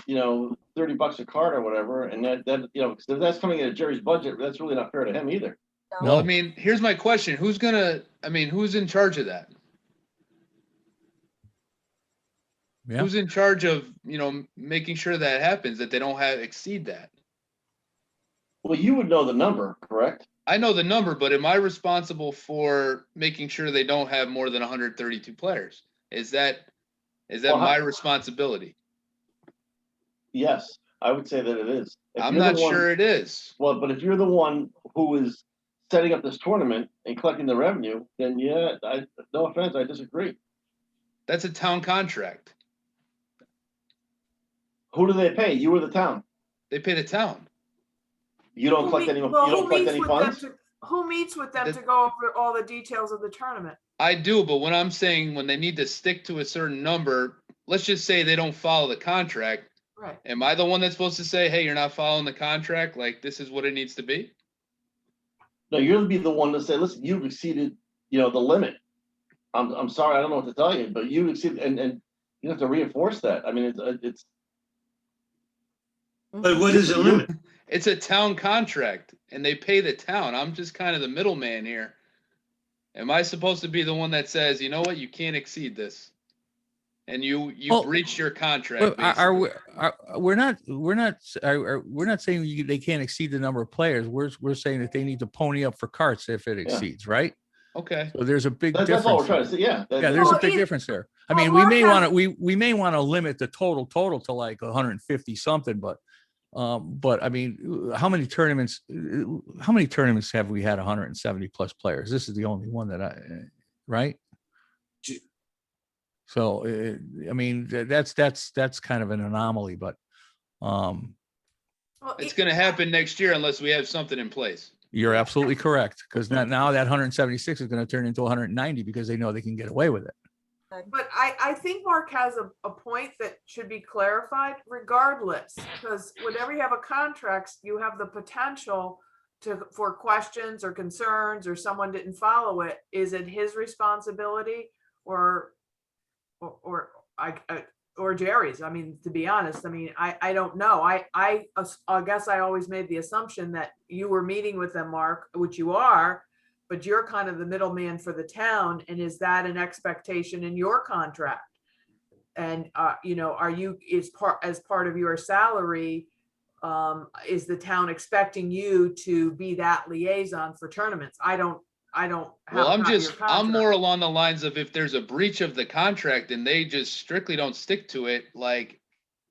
$30 a card or whatever. And that, because if that's coming into Jerry's budget, that's really not fair to him either. Well, I No. mean, here's my question. Who's in charge of that? Yeah. Who's in charge of, making sure that happens, that they don't exceed that? Well, you would know the number, correct? I know the number, but am I responsible for making sure they don't have more than 132 players? Is that Well, my responsibility? Yes, I would say that it is. If I'm you're the not one- sure it is. Well, but if you're the one who is setting up this tournament and collecting the revenue, then yeah, no offense, I disagree. That's a town contract. Who do they pay? You or the town? They pay the town. You don't collect any, you don't collect any funds? Who meets with them The- to go over all the details of the tournament? I do, but when I'm saying when they need to stick to a certain number, let's just say they don't follow the contract. Right. Am I the one that's supposed to say, hey, you're not following the contract? Like, this is what it needs to be? No, you'll be the one to say, listen, you've exceeded, the limit. I'm sorry, I don't know what to tell you, but you exceeded, and you have to reinforce that. I mean, it's, but what is the limit? It's a town contract and they pay the town. I'm just kind of the middleman here. Am I supposed to be the one that says, you know what, you can't exceed this? And you Well, breached your contract. Are basically. we're not saying they can't exceed the number of players. We're saying that they need to pony up for carts if it exceeds, right? Okay. So there's a big that's difference. all we're trying to say, yeah. Yeah, there's a Well, big it- difference there. I well, mean, we Mark may has- want to we may want to limit the total to like 150 something, but I mean, how many tournaments have we had 170 plus players? This is the only one that right? So, I mean, that's kind of an anomaly, but, Well, It's gonna happen next year unless we have something in place. you're absolutely correct. Cause now that 176 is going to turn into 190 because they know they can get away with it. But I think Mark has a point that should be clarified regardless, because whenever you have a contract, you have the potential for questions or concerns, or someone didn't follow it. Is it his responsibility or Jerry's? I mean, to be honest, I mean, I don't know. I guess I always made the assumption that you were meeting with them, Mark, which you are, but you're kind of the middleman for the town. And is that an expectation in your contract? And, you know, are you, as part of your salary, is the town expecting you to be that liaison for tournaments? I don't. Well, have not your I'm contract. more along the lines of if there's a breach of the contract and they just strictly don't stick to it, like,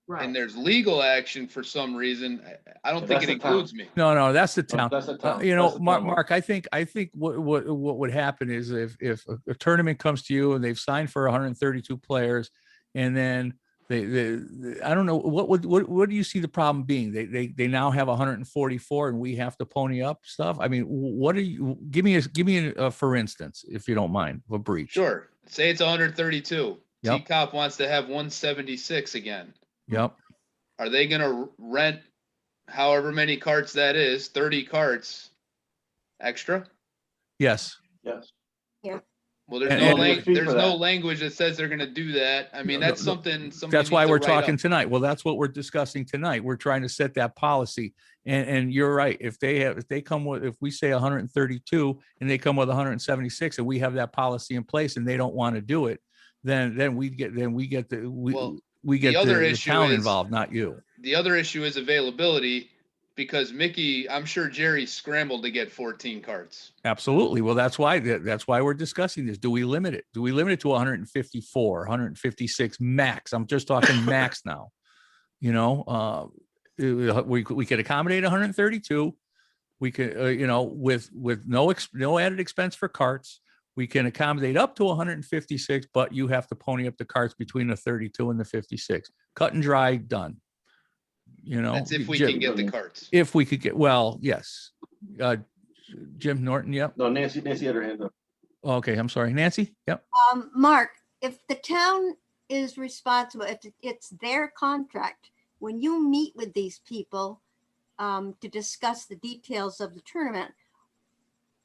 and Right. there's legal action for some reason, I don't think That's it the town. includes me. No, that's the No, town. that's the town. You know, That's the town, Mark, I think what would happen is if a tournament comes to you and they've signed for 132 players, and then they I don't know what do you see the problem being? They now have 144 and we have to pony up stuff. I mean, what are you? Give me a for instance, if you don't mind, a breach. Sure, say it's 132. Yep. T-Cop wants to have 176 again. Yep. Are they gonna rent however many carts that is, 30 carts extra? Yes. Yes. Well, there's And- no and- language, there's for no that. language that says they're gonna do that. I mean, No, that's no, something. somebody That's why needs to we're write talking up. tonight. Well, that's what we're discussing tonight. We're trying to set that policy. And you're right. If we say 132 and they come with 176 and we have that policy in place and they don't want to do it, then we get Well, the other issue town is- involved, not you. The other issue is availability, because Mickey, I'm sure Jerry scrambled to get 14 carts. Absolutely. Well, that's why we're discussing this. Do we limit it? Do we limit it to 154, 156 max? I'm just talking max now. You know, we could accommodate 132. We could, you know, with no added expense for carts. We can accommodate up to 156, but you have to pony up the carts between the 32 and the 56. Cut and dry, done. You know, That's if we Jim- can get the carts. if we could get, well, yes. Jim Norton, yep. No, Nancy had her hand up. Okay, I'm sorry. Nancy? Yep. Mark, if the town is responsible, if it's their contract, when you meet with these people to discuss the details of the tournament,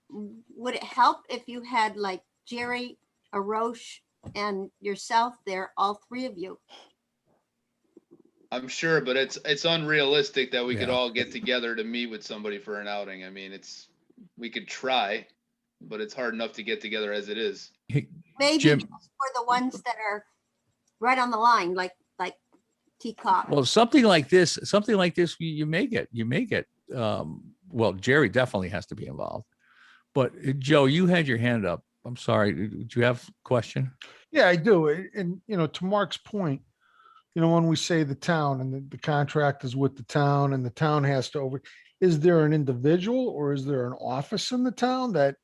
would it help if you had like Jerry, Arosh, and yourself there, all three of you? I'm sure, but it's unrealistic that we could Yeah. all get together to meet with somebody for an outing. I mean, we could try, but it's hard enough to get together as it is. Maybe Jim- just for the ones that are right on the line, like Teacock. Well, something like this, you may get, well, Jerry definitely has to be involved. But Joe, you had your hand up. I'm sorry. Do you have a question? Yeah, I do. And, you know, to Mark's point, you know, when we say the town and the contract is with the town and the town has to is there an individual or is there an office in the town that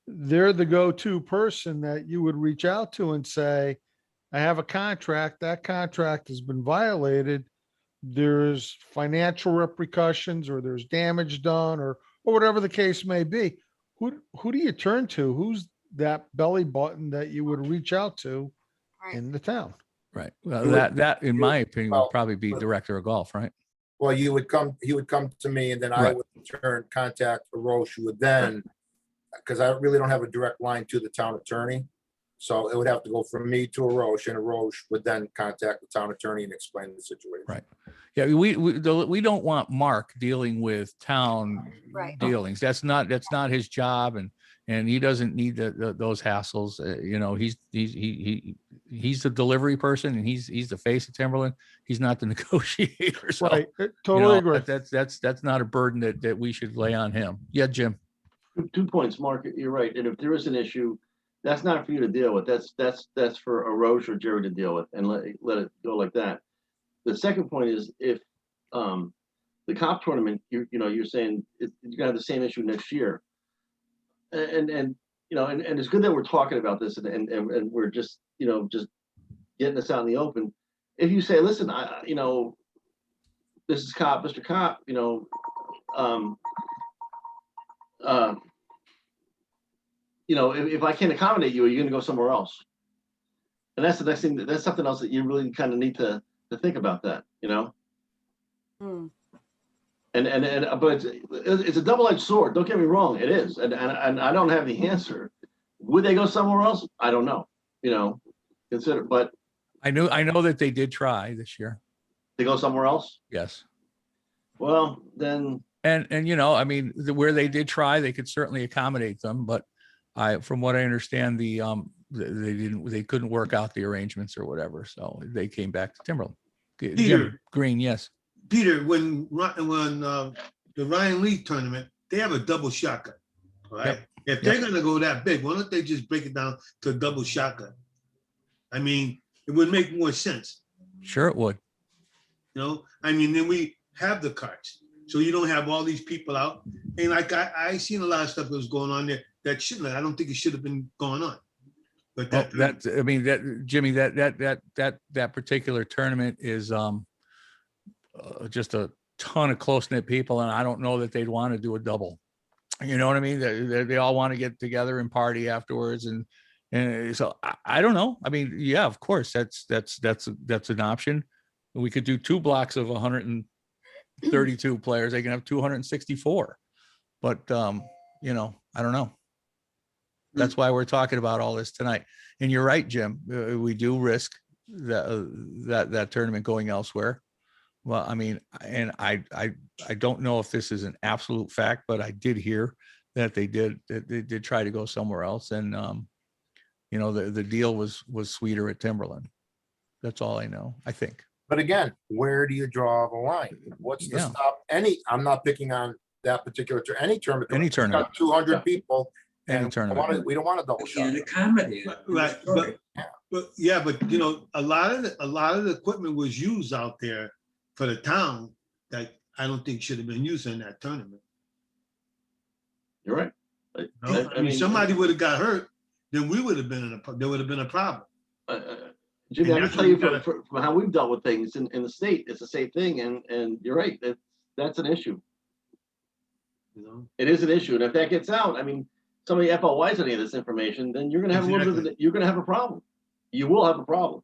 they're the go-to person that you would reach out to and say, I have a contract, that contract has been violated. There's financial repercussions or there's damage done or whatever the case may be. Who do you turn to? Who's that belly button that you would reach out to Right. in the town? Right. Well, You would- that in my opinion would well, probably be director of golf, right? Well, he would come to me and then I Right. would in turn contact Arosh, who would then, because I really don't have a direct line to the town attorney. So it would have to go from me to Arosh, and Arosh would then contact the town attorney and explain the situation. Right. Yeah, we don't want Mark dealing with town Right. dealings. That's not his job, and he doesn't need those hassles. You know, he's the delivery person and he's the face of Timberland. He's not the negotiator. So, Right, you totally know, agree. that's not a burden that we should lay on him. Yeah, Jim. 2 points, Mark, you're right. And if there is an issue, that's not for you to deal with. That's for Arosh or Jerry to deal with, and let it go like that. The second point is if the cop tournament, you're saying you're gonna have the same issue next year. And you know, and it's good that we're talking about this and we're just getting this out in the open. If you say, listen, this is Mr. Cop, if I can't accommodate you, are you gonna go somewhere else? And that's the next thing, that's something else that you really kind of need to think about that, Hmm. But it's a double-edged sword. Don't get me wrong, it is, and I don't have the answer. Would they go somewhere else? I don't know. But I know that they did try this year. they go somewhere else. Yes. Well, then And I mean, where they did try, they could certainly accommodate them, but from what I understand, they couldn't work out the arrangements or whatever. So they came back to Timberland. Jim Peter. Green, yes. Peter, when the Ryan Lee tournament, they have a double shotgun, right? Yep. If they're gonna go that big, why don't they just break it down to a double shotgun? I mean, it would make more sense, Sure it would. I mean, then we have the carts, so you don't have all these people out. And like I seen a lot of stuff that was going on there that shouldn't. I don't think it should have been going on. But Jimmy, that particular tournament is just a ton of close knit people, and I don't know that they'd want to do a double. You know what I mean? They all want to get together and party afterwards, and so I don't know. I mean, yeah, of course, that's an option. We could do 2 blocks of 132 players. They can have 264, but I don't know. That's why we're talking about all this tonight. And you're right, Jim. We do risk that tournament going elsewhere. Well, I mean, and I don't know if this is an absolute fact, but I did hear that they did try to go somewhere else, and the deal was sweeter at Timberland. That's all I know, I think. But again, where do you draw the line? What's the Yeah. stop? I'm not picking on that particular, any tournament. Any It's got tournament. 200 people. Any and tournament. we don't want a double We shot. can't accommodate it. Right, but a lot of the equipment was used out there for the town that I don't think should have been used in that tournament. you're right. I mean, somebody would have got hurt, then we would have been there would have been a problem. Jimmy, I And can that's tell what you we gotta- from how we've dealt with things in the state, it's the same thing, and you're right. That's an issue. It is an issue, and if that gets out, I mean, somebody FOIs any of this information, then you're gonna have you're gonna have a problem. You will have a problem.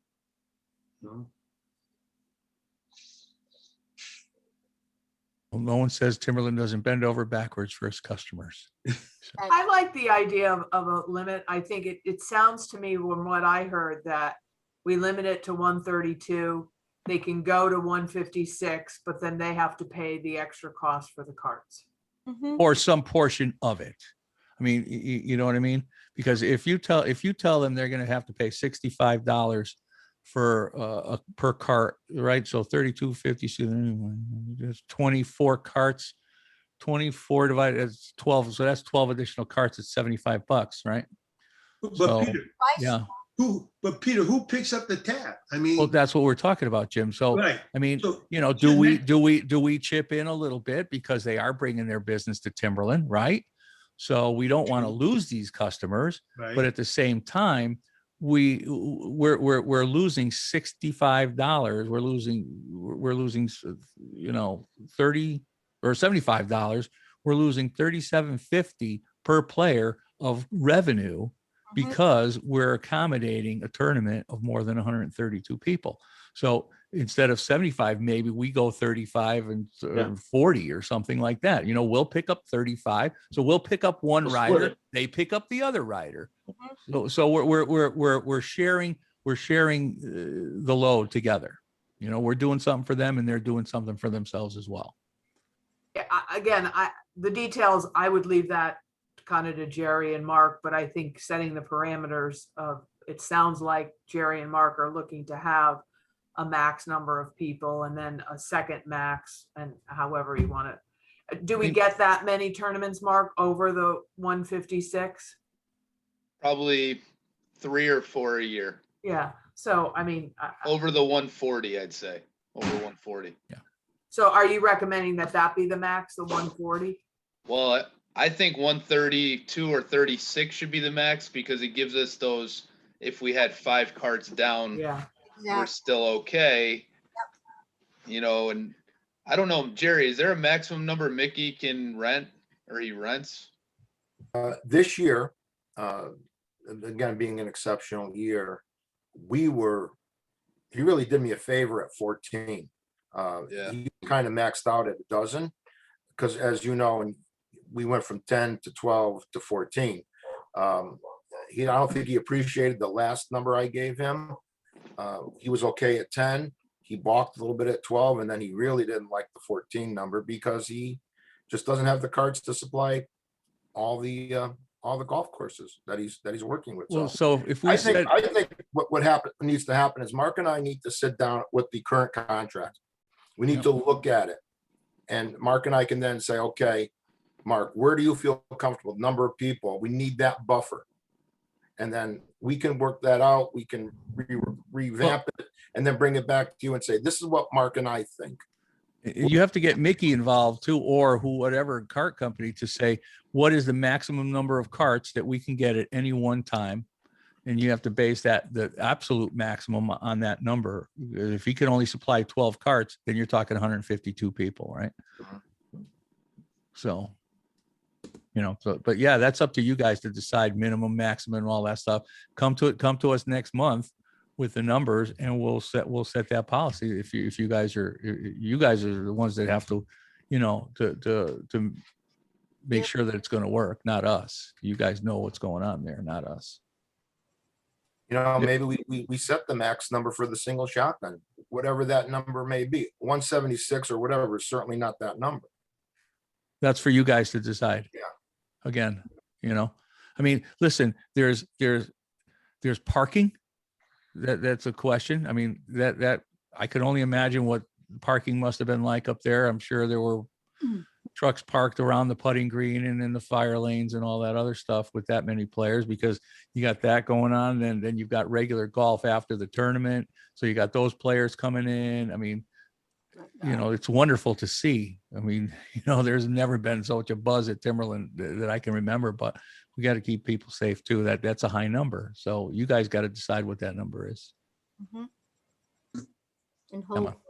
Well, no one says Timberland doesn't bend over backwards for its customers. I like the idea of a limit. I think it sounds to me from what I heard that we limit it to 132. They can go to 156, but then they have to pay the extra cost for the carts. Mhm. Or some portion of it. I mean, you know what I mean? Because if you tell them they're going to have to pay $65 for per cart, right? So 32.50, so there's 24 carts, 24 divided as 12. So that's 12 additional carts at $75, right? But So, Peter, Yeah. who picks up the tab? I mean, Well, that's what we're talking about, Jim. So, right. I mean, So, do Jim, we chip in a little bit because they are bringing their business to Timberland, right? So we don't want to lose these customers, right. but at the same time, we're losing $65. We're losing 30 or $75. We're losing $37.50 per player of revenue because we're accommodating a tournament of more than 132 people. So instead of 75, maybe we go 35 and 40 or something like that. We'll pick up 35. So we'll pick up one We'll split rider. it. They pick up the other rider. So we're sharing the load together. We're doing something for them and they're doing something for themselves as well. Yeah, the details, I would leave that kind of to Jerry and Mark, but I think setting the parameters of, it sounds like Jerry and Mark are looking to have a max number of people and then a second max, and however you want it. Do we get that many tournaments, Mark, over the 156? Probably 3 or 4 a year. Yeah, so I mean, Over the 140, I'd say. Over 140. so are you recommending that be the max, the 140? Well, I think 132 or 36 should be the max because it gives us those, if we had 5 carts down, Yeah, we're still okay. You know, and I don't know, Jerry, is there a maximum number Mickey can rent or he rents? This year, again, being an exceptional year, he really did me a favor at 14. Yeah. He kind of maxed out at a dozen, because as you know, and we went from 10 to 12 to 14. I don't think he appreciated the last number I gave him. He was okay at 10. He balked a little bit at 12, and then he really didn't like the 14 number because he just doesn't have the cards to supply all the golf courses that he's working with. Well, So so if we I said, think what needs to happen is Mark and I need to sit down with the current contract. We need to look at it. And Mark and I can then say, okay, Mark, where do you feel comfortable? Number of people, we need that buffer. And then we can work that out. We can revamp it and then bring it back to you and say, this is what Mark and I think. you have to get Mickey involved too, or whatever cart company to say, what is the maximum number of carts that we can get at any one time? And you have to base the absolute maximum on that number. If he can only supply 12 carts, then you're talking 152 people, right? So, but yeah, that's up to you guys to decide minimum, maximum, and all that stuff. Come to us next month with the numbers, and we'll set that policy. If you guys are the ones that have to, to make sure that it's going to work, not us. You guys know what's going on there, not us. Maybe we set the max number for the single shotgun, whatever that number may be. 176 or whatever is certainly not that number. That's for you guys to decide. Yeah. Again, I mean, listen, there's parking. That's a question. I mean, that I could only imagine what parking must have been like up there. I'm sure there were trucks parked around the putting green and in the fire lanes and all that other stuff with that many players, because you got that going on. And then you've got regular golf after the tournament. So you got those players coming in. I mean, it's wonderful to see. I mean, there's never been such a buzz at Timberland that I can remember, but we got to keep people safe too. That's a high number. So you guys got to decide what that number is. Mhm. And Come on. hope.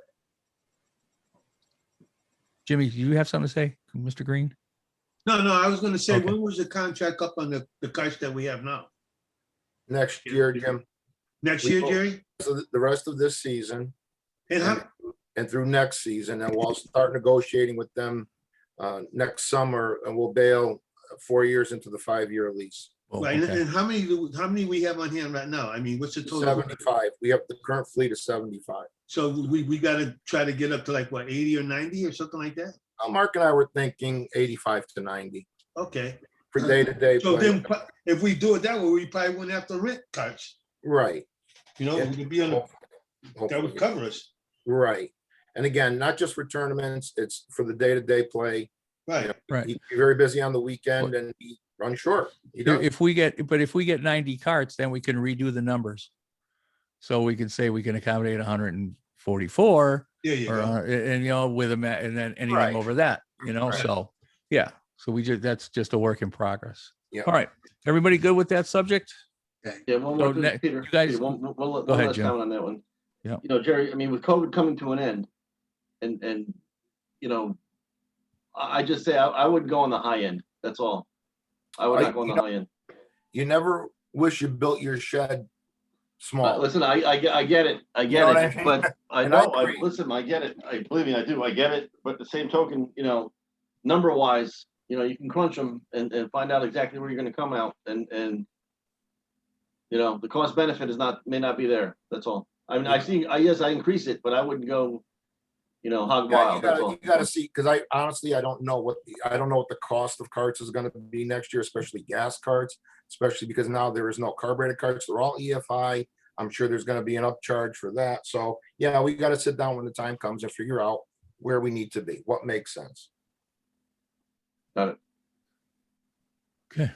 Jimmy, do you have something to say, Mr. Green? No, I was gonna say, Okay. when was the contract up on the carts that we have now? Next year, Jim. Next We year, will- Jerry? So the rest of this season And how, and through next season, and we'll start negotiating with them next summer, and we'll bail 4 years into the 5-year lease. Oh, right, okay. and how many we have on hand right now? I mean, what's the total? 75. We have the current fleet of 75. So we gotta try to get up to like what, 80 or 90 or something like that? Mark and I were thinking 85 to 90 Okay, for day-to-day. so play. then if we do it that way, we probably wouldn't have to rent carts. Right. We could be on, that would Hopefully. cover us. Right. And again, not just for tournaments, it's for the day-to-day play. Right, Right. He'd be very busy on the weekend and he runs short. He does. If we get 90 carts, then we can redo the numbers. So we can say we can accommodate 144 there you or, go. and with and then anything Right. over that, Right. so, yeah. So that's just a work in progress. Yeah. All right. Everybody good with that subject? Yeah, one So more thing, ne- Peter, you guys- Peter, one Go ahead, last Jim. comment on that one. Yeah. Jerry, I mean, with COVID coming to an end, and I just say I would go on the high end. That's all. I would not go on the high end. You never wish you built your shed small. Listen, I get it. I know get what I it. mean? But I And I know, agree. listen, I get it. Believe me, I do. I get it. But the same token, number wise, you can crunch them and find out exactly where you're going to come out. And the cost benefit may not be there. That's all. I mean, yes, I increase it, but I wouldn't go, hog Yeah, wild. That's all. you gotta see, because I honestly, I don't know what the cost of carts is gonna be next year, especially gas carts, especially because now there is no carbureted carts. They're all EFI. I'm sure there's gonna be an upcharge for that. So yeah, we gotta sit down when the time comes and figure out where we need to be, what makes sense. Got it. Okay.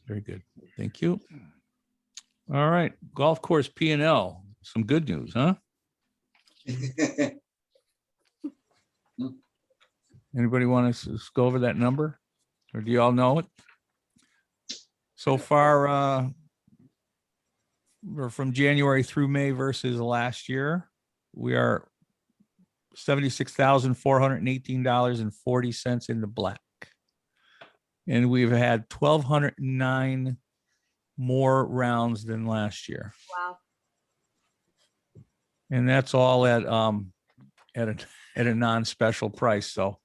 Very good. Thank you. All right. Golf course P&L. Some good news, huh? Anybody want to go over that number? Or do you all know it? So far, or from January through May versus last year, we are $76,418.40 in the black. And we've had 1,209 more rounds than last year. Wow. And that's all at a non-special price. So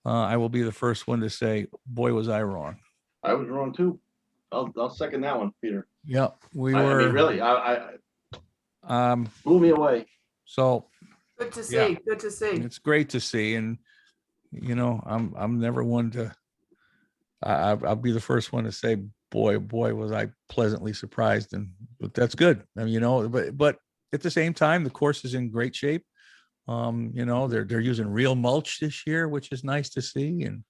I will be the first one to say, boy, was I wrong. I was wrong too. I'll second that one, Peter. Yep, we I mean, were, really, I blew me away. so Good to Yeah. see, good to see. it's great to see. And, you know, I'm never one to, I'll be the first one to say, boy, was I pleasantly surprised. And, but that's good. I mean, you know, but at the same time, the course is in great shape. You know, they're using real mulch this year, which is nice to see. And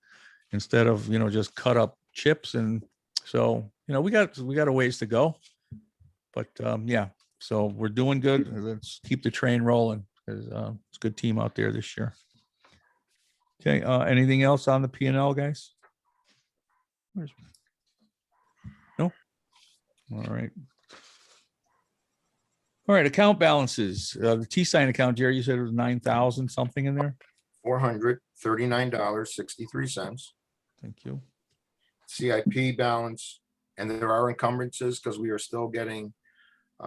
instead of, you know, just cut up chips. And so, you know, we got a ways to go, but yeah, so we're doing good. Let's keep the train rolling. It's a good team out there this year. Okay, anything else on the P&L, guys? No? All right. All right, account balances. The T-Sign account, Jerry, you said it was 9,000 something in there? $439.63. Thank you. CIP balance, and there are encumbrances because we are still getting,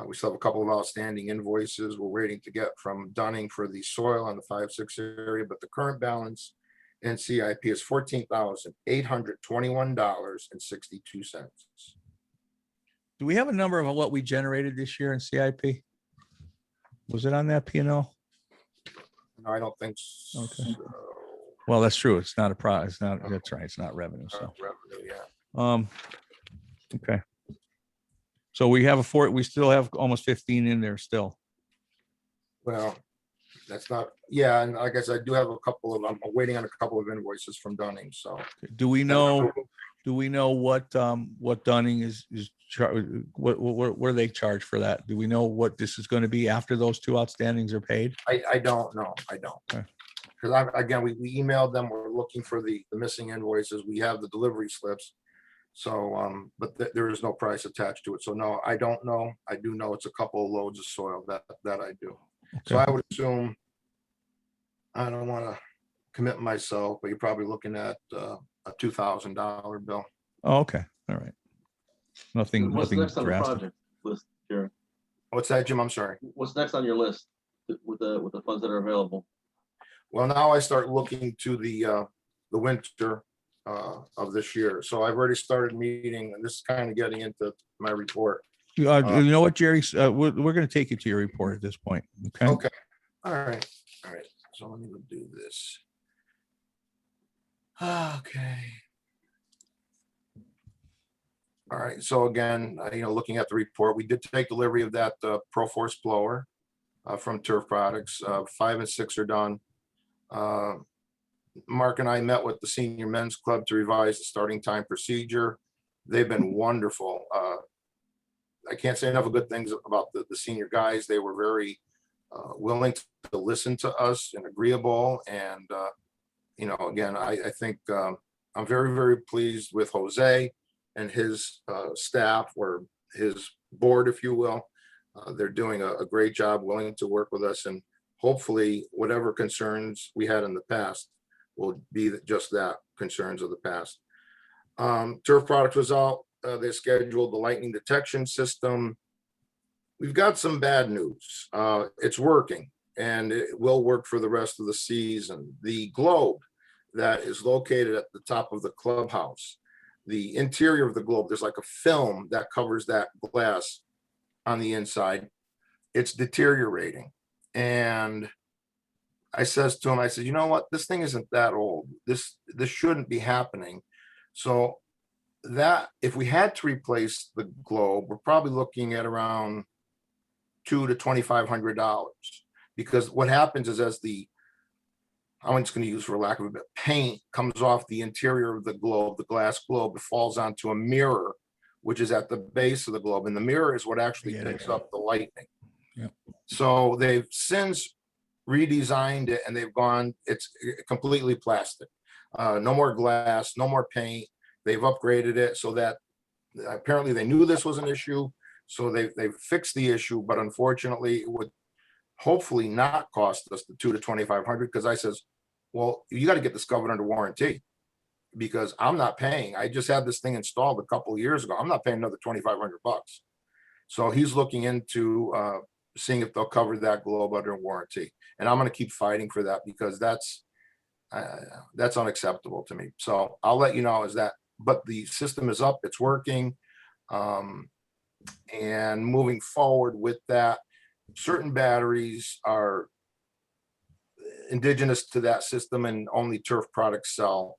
we still have a couple of outstanding invoices we're waiting to get from Dunning for the soil on the 5-6 area, but the current balance in CIP is $14,821.62. Do we have a number of what we generated this year in CIP? Was it on that P&L? No, I don't think so. Okay. Well, that's true. It's not a prize. It's not, that's right. It's not revenue. So, Revenue, yeah. okay. So we have we still have almost 15 in there still. Well, that's not, yeah, and I guess I do have a couple of, I'm waiting on a couple of invoices from Dunning, so. Do we know what Dunning is what they charge for that? Do we know what this is going to be after those two outstandings are paid? I don't know, I don't. Okay. Because again, we emailed them, we're looking for the missing invoices, we have the delivery slips. So, but there is no price attached to it, so no, I don't know. I do know it's a couple of loads of soil that I do. So Okay. I would assume, I don't want to commit myself, but you're probably looking at a $2,000 bill. Oh, okay. All right. Nothing What's next on the drastic. project list, Jerry? What's that, Jim? I'm sorry. What's next on your list with the funds that are available? Well, now I start looking to the winter of this year. So I've already started meeting, and this is kind of getting into my report. You know what, Jerry? We're going to take you to your report at this point. Okay. Okay. All right. So let me do this. Okay. All right. So again, looking at the report, we did take delivery of that ProForce blower from Turf Products. 5 and 6 are done. Mark and I met with the senior men's club to revise the starting time procedure. They've been wonderful. I can't say enough of good things about the senior guys. They were very willing to listen to us and agreeable. And, again, I think I'm very, very pleased with Jose and his staff, or his board, if you will. They're doing a great job, willing to work with us, and hopefully whatever concerns we had in the past will be just that, concerns of the past. Turf Products was out. They scheduled the lightning detection system. We've got some bad news. It's working, and it will work for the rest of the season. The globe that is located at the top of the clubhouse, the interior of the globe, there's like a film that covers that glass on the inside. It's deteriorating. And I says to him, I said, you know what, this thing isn't that old. This shouldn't be happening. So that if we had to replace the globe, we're probably looking at around $200 to $2,500, because what happens is, as I'm just going to use, for lack of a bit, paint comes off the interior of the globe, the glass globe, it falls onto a mirror, which is at the base of the globe, and the mirror is what actually picks up the lightning. Yep. So they've since redesigned it, and it's completely plastic. No more glass, no more paint. They've upgraded it so that apparently they knew this was an issue. So they've fixed the issue, but unfortunately it would hopefully not cost us the 2 to 2,500, because I says, well, you got to get this covered under warranty, because I'm not paying. I just had this thing installed a couple of years ago. I'm not paying another 2,500 bucks. So he's looking into seeing if they'll cover that globe under warranty. And I'm going to keep fighting for that, because that's unacceptable to me. So I'll let you know is that, but the system is up, it's working. And moving forward with that, certain batteries are indigenous to that system and only Turf products sell.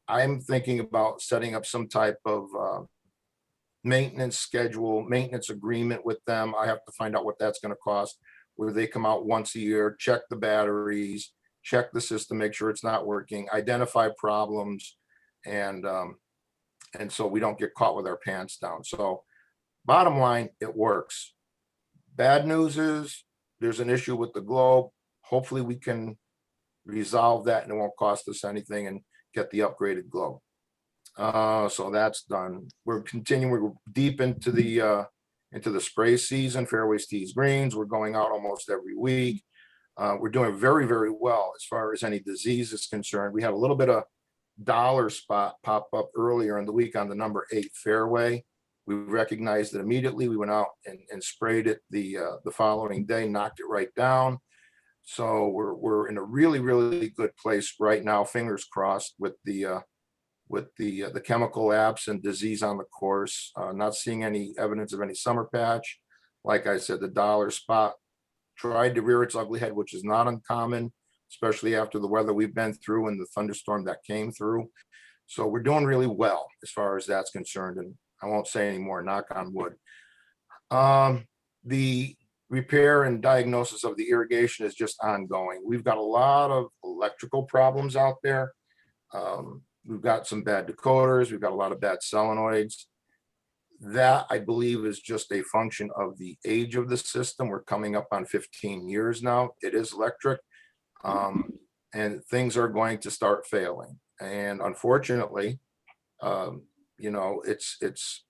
I'm thinking about setting up some type of maintenance schedule, maintenance agreement with them. I have to find out what that's going to cost, where they come out once a year, check the batteries, check the system, make sure it's not working, identify problems, and so we don't get caught with our pants down. So bottom line, it works. Bad news is there's an issue with the globe. Hopefully we can resolve that and it won't cost us anything and get the upgraded globe. So that's done. We're continuing, we're deep into the spray season, fairways, tees, greens. We're going out almost every week. We're doing very, very well as far as any disease is concerned. We had a little bit of dollar spot pop up earlier in the week on the number 8 fairway. We recognized it immediately. We went out and sprayed it the following day, knocked it right down. So we're in a really, really good place right now. Fingers crossed with the chemical apps and disease on the course. Not seeing any evidence of any summer patch. Like I said, the dollar spot tried to rear its ugly head, which is not uncommon, especially after the weather we've been through and the thunderstorm that came through. So we're doing really well as far as that's concerned. And I won't say any more, knock on wood. The repair and diagnosis of the irrigation is just ongoing. We've got a lot of electrical problems out there. We've got some bad decoders. We've got a lot of bad solenoids. That, I believe, is just a function of the age of the system. We're coming up on 15 years now. It is electric. And things are going to start failing. And unfortunately, it's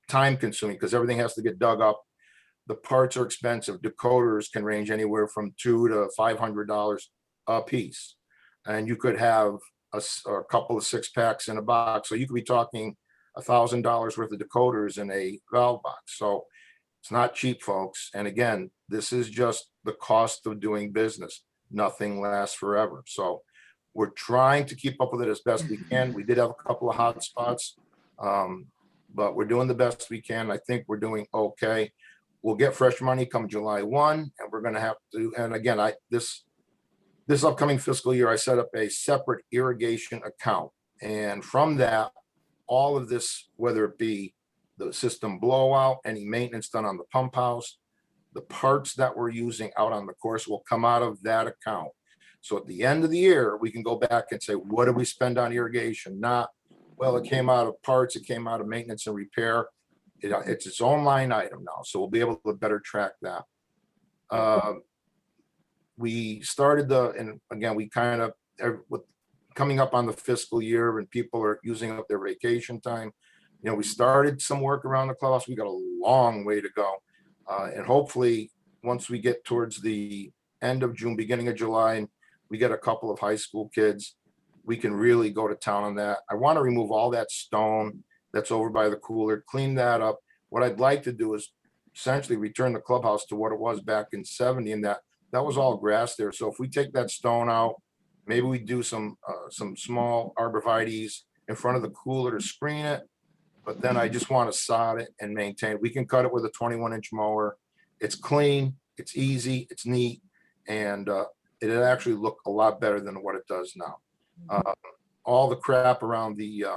time consuming because everything has to get dug up. The parts are expensive. Decoders can range anywhere from $200 to $500 a piece. And you could have a couple of 6-packs in a box. So you could be talking $1,000 worth of decoders in a valve box. So it's not cheap, folks. And again, this is just the cost of doing business. Nothing lasts forever. So we're trying to keep up with it as best we can. We did have a couple of hot spots, but we're doing the best we can. I think we're doing okay. We'll get fresh money come July 1, and we're going to have to, and again, this upcoming fiscal year, I set up a separate irrigation account. And from that, all of this, whether it be the system blowout, any maintenance done on the pump house, the parts that we're using out on the course will come out of that account. So at the end of the year, we can go back and say, what did we spend on irrigation? Not, well, it came out of parts, it came out of maintenance and repair. It's its own line item now. So we'll be able to better track that. We started and again, we kind of, with coming up on the fiscal year and people are using up their vacation time, we started some work around the clubhouse. We got a long way to go. And hopefully once we get towards the end of June, beginning of July, and we get a couple of high school kids, we can really go to town on that. I want to remove all that stone that's over by the cooler, clean that up. What I'd like to do is essentially return the clubhouse to what it was back in 70, and that was all grass there. So if we take that stone out, maybe we do some small arborvitaes in front of the cooler to screen it. But then I just want to sod it and maintain it. We can cut it with a 21-inch mower. It's clean, it's easy, it's neat, and it'll actually look a lot better than what it does now. All the crap around the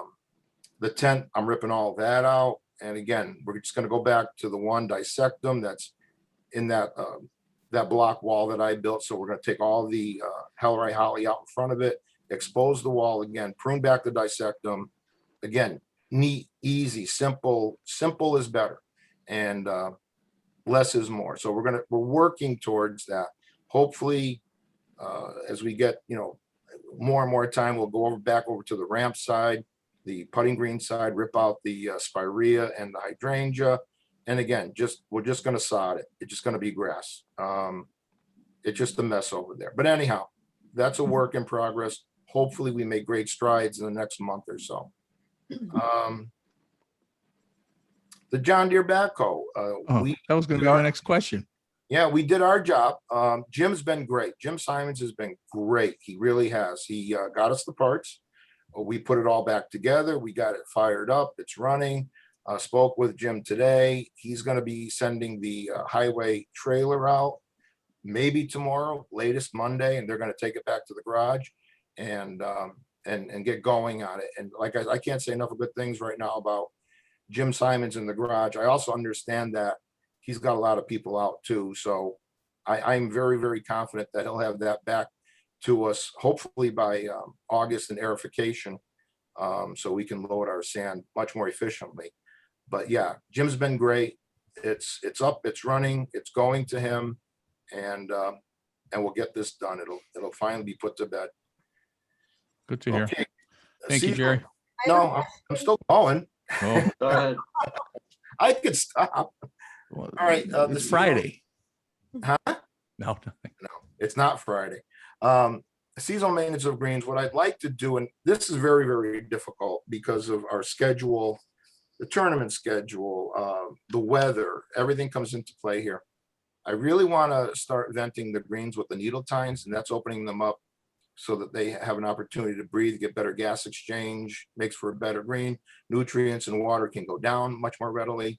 tent, I'm ripping all that out. And again, we're just going to go back to the one dissectum that's in that block wall that I built. So we're going to take all the Hellray holly out in front of it, expose the wall again, prune back the dissectum. Again, neat, easy, simple is better, and less is more. So we're working towards that. Hopefully, as we get more and more time, we'll go back over to the ramp side, the putting green side, rip out the spirea and the hydrangea, And again, we're just gonna sod it. It's just gonna be grass. It's just a mess over there. But anyhow, that's a work in progress. Hopefully we make great strides in the next month or so. The John Deere backhoe, Oh, we, that was gonna be my next question. yeah, we did our job. Jim's been great. Jim Simons has been great. He really has. He got us the parts. We put it all back together. We got it fired up. It's running. Spoke with Jim today. He's going to be sending the highway trailer out maybe tomorrow, latest Monday, and they're going to take it back to the garage and get going on it. And like I can't say enough of good things right now about Jim Simons in the garage. I also understand that he's got a lot of people out too. So I'm very, very confident that he'll have that back to us, hopefully by August and aerification, so we can load our sand much more efficiently. But yeah, Jim's been great. It's up, it's running, it's going to him, and we'll get this done. It'll finally be put to bed. Good to hear. Okay. Thank you, See, Jerry. No, I'm still going. Oh, Go ahead. I could stop. well, All right, the it's CEO Friday. Huh? No, It's not Friday. Seasonal maintenance of greens, what I'd like to do, and this is very, very difficult because of our schedule, the tournament schedule, the weather, everything comes into play here. I really want to start venting the greens with the needle tines, and that's opening them up so that they have an opportunity to breathe, get better gas exchange, makes for a better green. Nutrients and water can go down much more readily.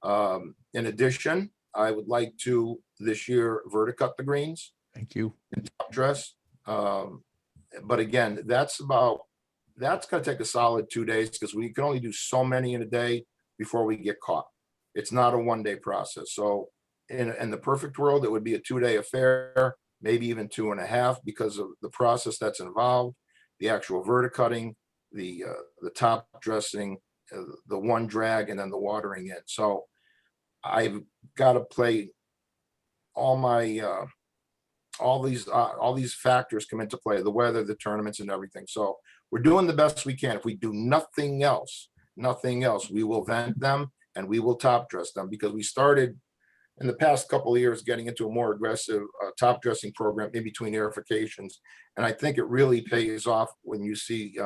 In addition, I would like to this year verticut the greens, thank you. top dress. But again, that's going to take a solid 2 days because we can only do so many in a day before we get caught. It's not a 1 day process. So in the perfect world, it would be a 2 day affair, maybe even 2.5 because of the process that's involved, the actual verticutting, the top dressing, the one drag, and then the watering in. So I've got to play all my all these factors come into play, the weather, the tournaments, and everything. So we're doing the best we can. If we do nothing else, we will vent them and we will top dress them, because we started in the past couple of years getting into a more aggressive top dressing program in between aerifications. And I think it really pays off when you see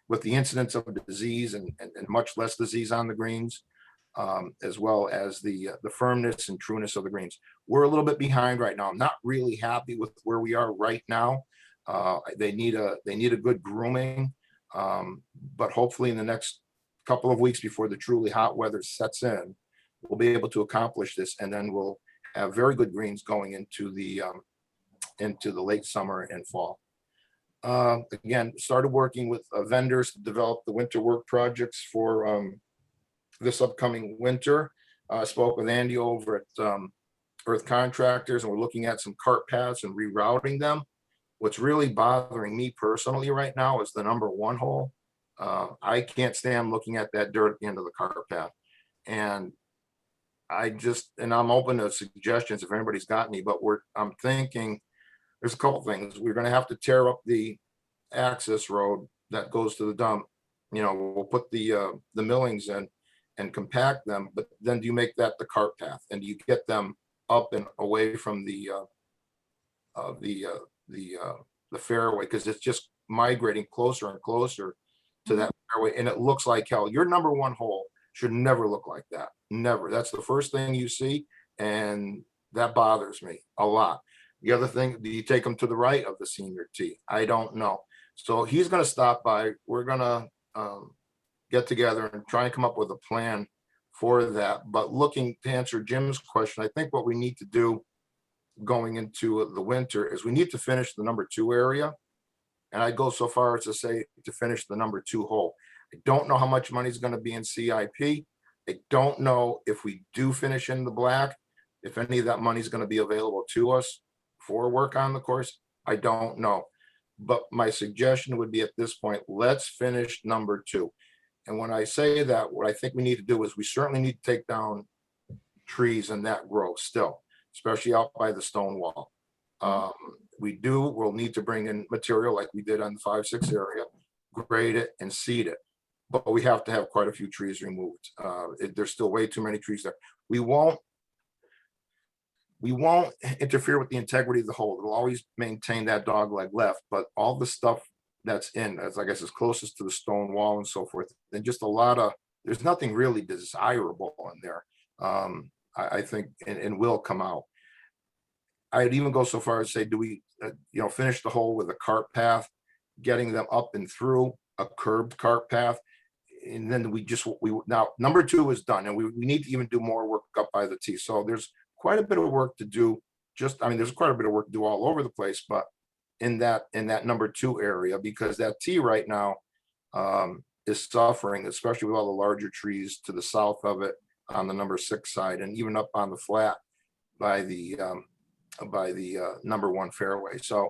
with the incidence of disease and much less disease on the greens, as well as the firmness and trueness of the greens. We're a little bit behind right now. I'm not really happy with where we are right now. They need a good grooming, but hopefully in the next couple of weeks before the truly hot weather sets in, we'll be able to accomplish this, and then we'll have very good greens going into the late summer and fall. Again, started working with vendors to develop the winter work projects for this upcoming winter. I spoke with Andy over at Earth Contractors, and we're looking at some cart paths and rerouting them. What's really bothering me personally right now is the number 1 hole. I can't stand looking at that dirt at the end of the cart path. And I'm open to suggestions if anybody's got any, but I'm thinking there's a couple things. We're going to have to tear up the access road that goes to the dump. We'll put the millings in and compact them, but then do you make that the cart path, and do you get them up and away from the fairway, because it's just migrating closer and closer to that fairway, and it looks like hell. Your number 1 hole should never look like that. Never. That's the first thing you see, and that bothers me a lot. The other thing, do you take them to the right of the senior tee? I don't know. So he's going to stop by. We're going to get together and try and come up with a plan for that. But looking to answer Jim's question, I think what we need to do going into the winter is we need to finish the number 2 area. And I go so far as to say to finish the number 2 hole. I don't know how much money is going to be in CIP. I don't know if we do finish in the black, if any of that money is going to be available to us for work on the course. I don't know. But my suggestion would be at this point, let's finish number 2. And when I say that, what I think we need to do is we certainly need to take down trees and that growth still, especially out by the stone wall. We'll need to bring in material like we did on the 5-6 area, grade it and seed it. but we have to have quite a few trees removed. There's still way too many trees there. We won't interfere with the integrity of the hole. It'll always maintain that dog leg left, but all the stuff that's in, as I guess, is closest to the stone wall and so forth, and just a lot of, there's nothing really desirable in there. I think, and will come out. I'd even go so far as say, do we, finish the hole with a cart path, getting them up and through a curbed cart path? And then now, number 2 is done, and we need to even do more work up by the T. So there's quite a bit of work to do. There's quite a bit of work to do all over the place, but in that number 2 area, because that T right now is suffering, especially with all the larger trees to the south of it on the number 6 side, and even up on the flat by the number 1 fairway. So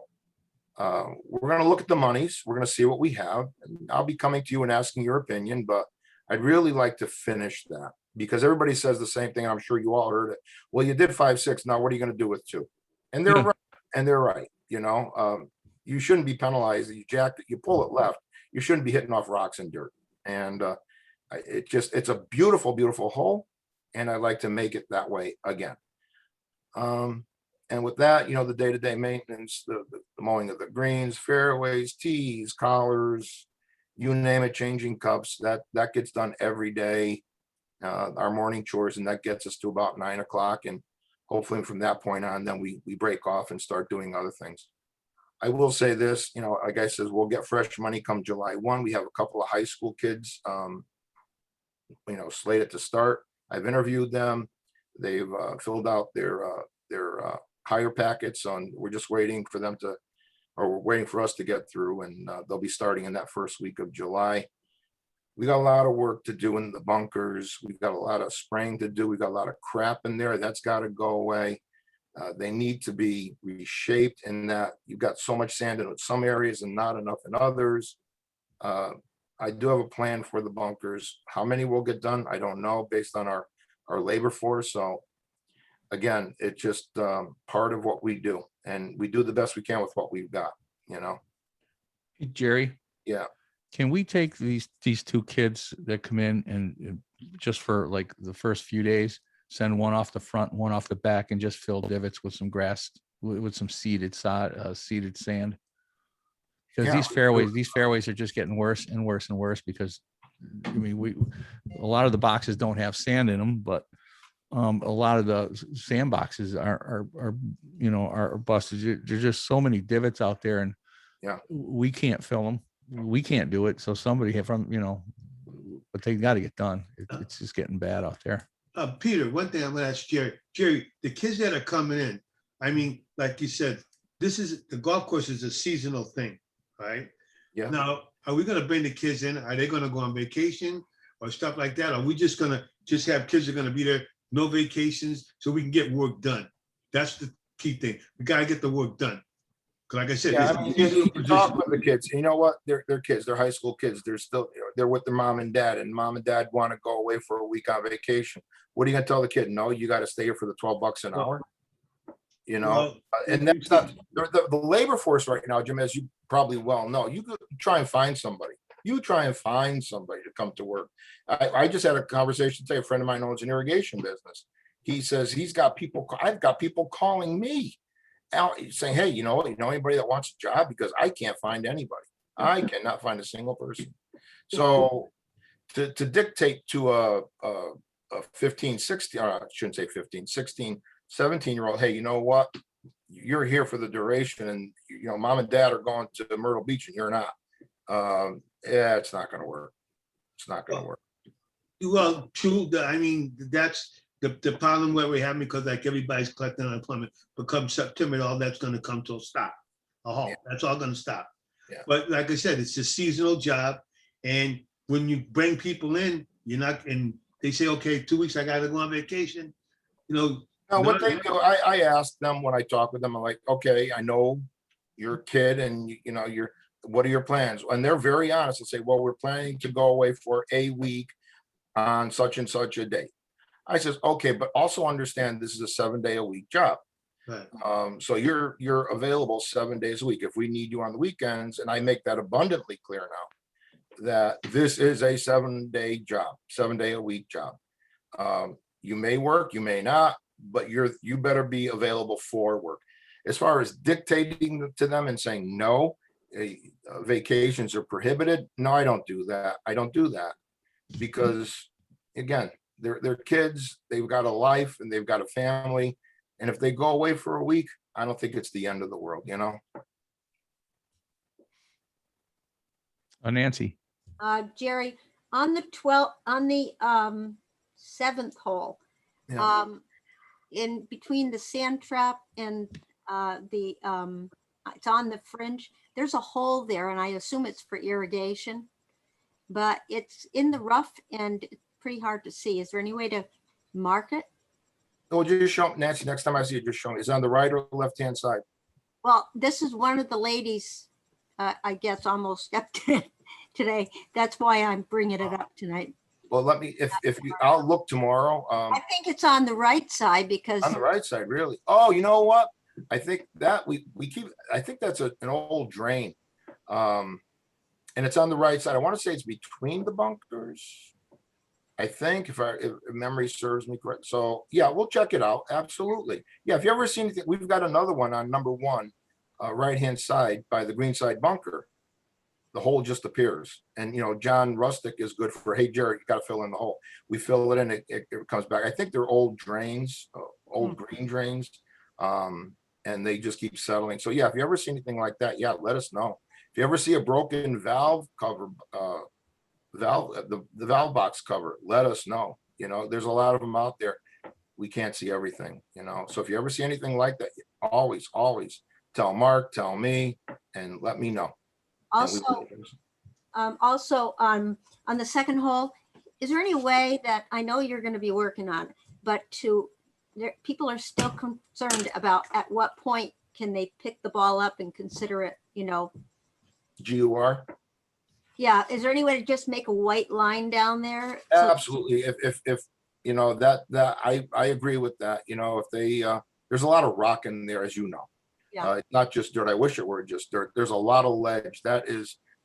we're going to look at the monies. We're going to see what we have. And I'll be coming to you and asking your opinion, but I'd really like to finish that, because everybody says the same thing. I'm sure you all heard it. Well, you did 5, 6. Now what are you going to do with 2? And they're right. And they're right. You shouldn't be penalized. You pull it left. You shouldn't be hitting off rocks and dirt. And it's a beautiful, beautiful hole. And I'd like to make it that way again. And with that, the day-to-day maintenance, the mowing of the greens, fairways, tees, collars, you name it, changing cups, that gets done every day. Our morning chores, and that gets us to about 9 o'clock. And hopefully from that point on, then we break off and start doing other things. I will say this, like I said, we'll get fresh money come July 1. We have a couple of high school kids, slated to start. I've interviewed them. They've filled out their hire packets on. We're just waiting for them to, or we're waiting for us to get through, and they'll be starting in that first week of July. We got a lot of work to do in the bunkers. We've got a lot of spraying to do. We've got a lot of crap in there. That's got to go away. They need to be reshaped in that you've got so much sand in some areas and not enough in others. I do have a plan for the bunkers. How many will get done? I don't know, based on our labor force. So again, it's just part of what we do, and we do the best we can with what we've got, Hey, Jerry, Yeah. can we take these 2 kids that come in and just for like the first few days, send one off the front, one off the back, and just fill divots with some grass, with some seeded sand? Because Yeah. these fairways are just getting worse and worse and worse, because a lot of the boxes don't have sand in them, but a lot of the sand boxes are busted. There's just so many divots out there, and Yeah. we can't fill them. We can't do it. So somebody but they got to get done. It's just getting bad out there. Peter, one thing I'm gonna ask Jerry. Jerry, the kids that are coming in, like you said, the golf course is a seasonal thing, right? Yeah. Now, are we gonna bring the kids in? Are they gonna go on vacation or stuff like that? Are we just gonna have kids that are gonna be there, no vacations, so we can get work done? That's the key thing. We gotta get the work done. Like I said, Yeah, this is a you talk position. with the kids. You know what? They're kids. They're high school kids. They're with their mom and dad, and mom and dad want to go away for a week on vacation. What are you gonna tell the kid? No, you got to stay here for the $12 an hour. Well, And that's not the labor force right now, Jim, as you probably well know. You could try and find somebody. You try and find somebody to come to work. I just had a conversation today. A friend of mine owns an irrigation business. He says I've got people calling me out saying, hey, you know anybody that wants a job? Because I can't find anybody. I cannot find a single person. So to dictate to a 15, 16, I shouldn't say 15, 16, 17-year-old, hey, you know what? You're here for the duration, and mom and dad are going to Myrtle Beach and you're not. Yeah, it's not going to work. It's not going to work. Well, true. That's the problem where we're having, because like everybody's collecting unemployment. But come September, all that's going to come to a stop, a halt. Yeah. That's all going to stop. Yeah. But like I said, it's a seasonal job, and when you bring people in, you're not. And they say, okay, 2 weeks, I got to go on vacation. No, what they do, I ask them when I talk with them, I'm like, okay, I know you're a kid, and what are your plans? And they're very honest and say, well, we're planning to go away for a week on such and such a date. I says, okay, but also understand this is a 7-day-a-week job. Right. So you're available 7 days a week. If we need you on the weekends, and I make that abundantly clear now, that this is a 7-day job, 7-day-a-week job. You may work, you may not, but you better be available for work. As far as dictating to them and saying, no, vacations are prohibited. No, I don't do that. I don't do that because again, they're kids, they've got a life and they've got a family. And if they go away for a week, I don't think it's the end of the world, you know? Nancy, Jerry, on the 7th hole, Yeah. in between the sand trap and it's on the fringe, there's a hole there and I assume it's for irrigation, but it's in the rough and it's pretty hard to see. Is there any way to mark it? Oh, just show Nancy, next time I see it, just show me. Is it on the right or left-hand side? Well, this is one of the ladies, I guess, almost stepped in today. That's why I'm bringing it up tonight. Well, let me, if you, I'll look tomorrow. I think it's on the right side because On the right side, really? Oh, you know what? I think that we keep, I think that's an old drain. And it's on the right side. I want to say it's between the bunkers. I think if memory serves me correct. So yeah, we'll check it out. Absolutely. Yeah, if you ever see anything, we've got another one on number 1, right-hand side by the green side bunker. The hole just appears. And you know, John Rustick is good for, hey, Jerry, you got to fill in the hole. We fill it in, it comes back. I think they're old drains, old green drains. And they just keep settling. So yeah, if you ever see anything like that, yeah, let us know. If you ever see a broken valve cover, the valve box cover, let us know. You know, there's a lot of them out there. We can't see everything, you know. So if you ever see anything like that, always tell Mark, tell me, and let me know. also on the second hole, is there any way that, I know you're going to be working on it, but people are still concerned about at what point can they pick the ball up and consider it, you know? GUR? Yeah, is there any way to just make a white line down there? So- Absolutely. If you know, that I agree with that. You know, if they, there's a lot of rock in there, as you know. Yeah. It's not just dirt. I wish it were just dirt. There's a lot of ledge. That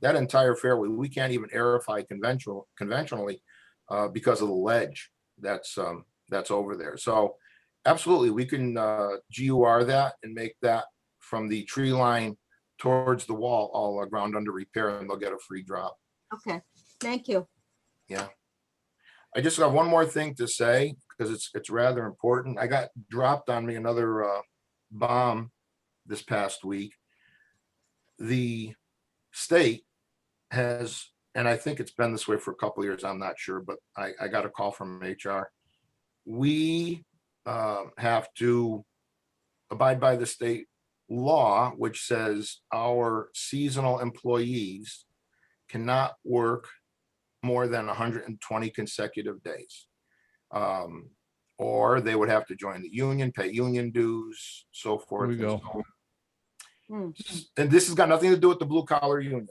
entire fairway, we can't even aerify conventionally because of the ledge that's over there. So absolutely, we can GUR that and make that from the tree line towards the wall, all ground under repair, and they'll get a free drop. Okay, thank you. Yeah. I just got one more thing to say because it's rather important. I got dropped on me another bomb this past week. The state has, and I think it's been this way for a couple of years, I'm not sure, but I got a call from HR. We have to abide by the state law, which says our seasonal employees cannot work more than 120 consecutive days. Or they would have to join the union, pay union dues, so forth. Here we and go. so on. Hmm. And this has got nothing to do with the blue collar union.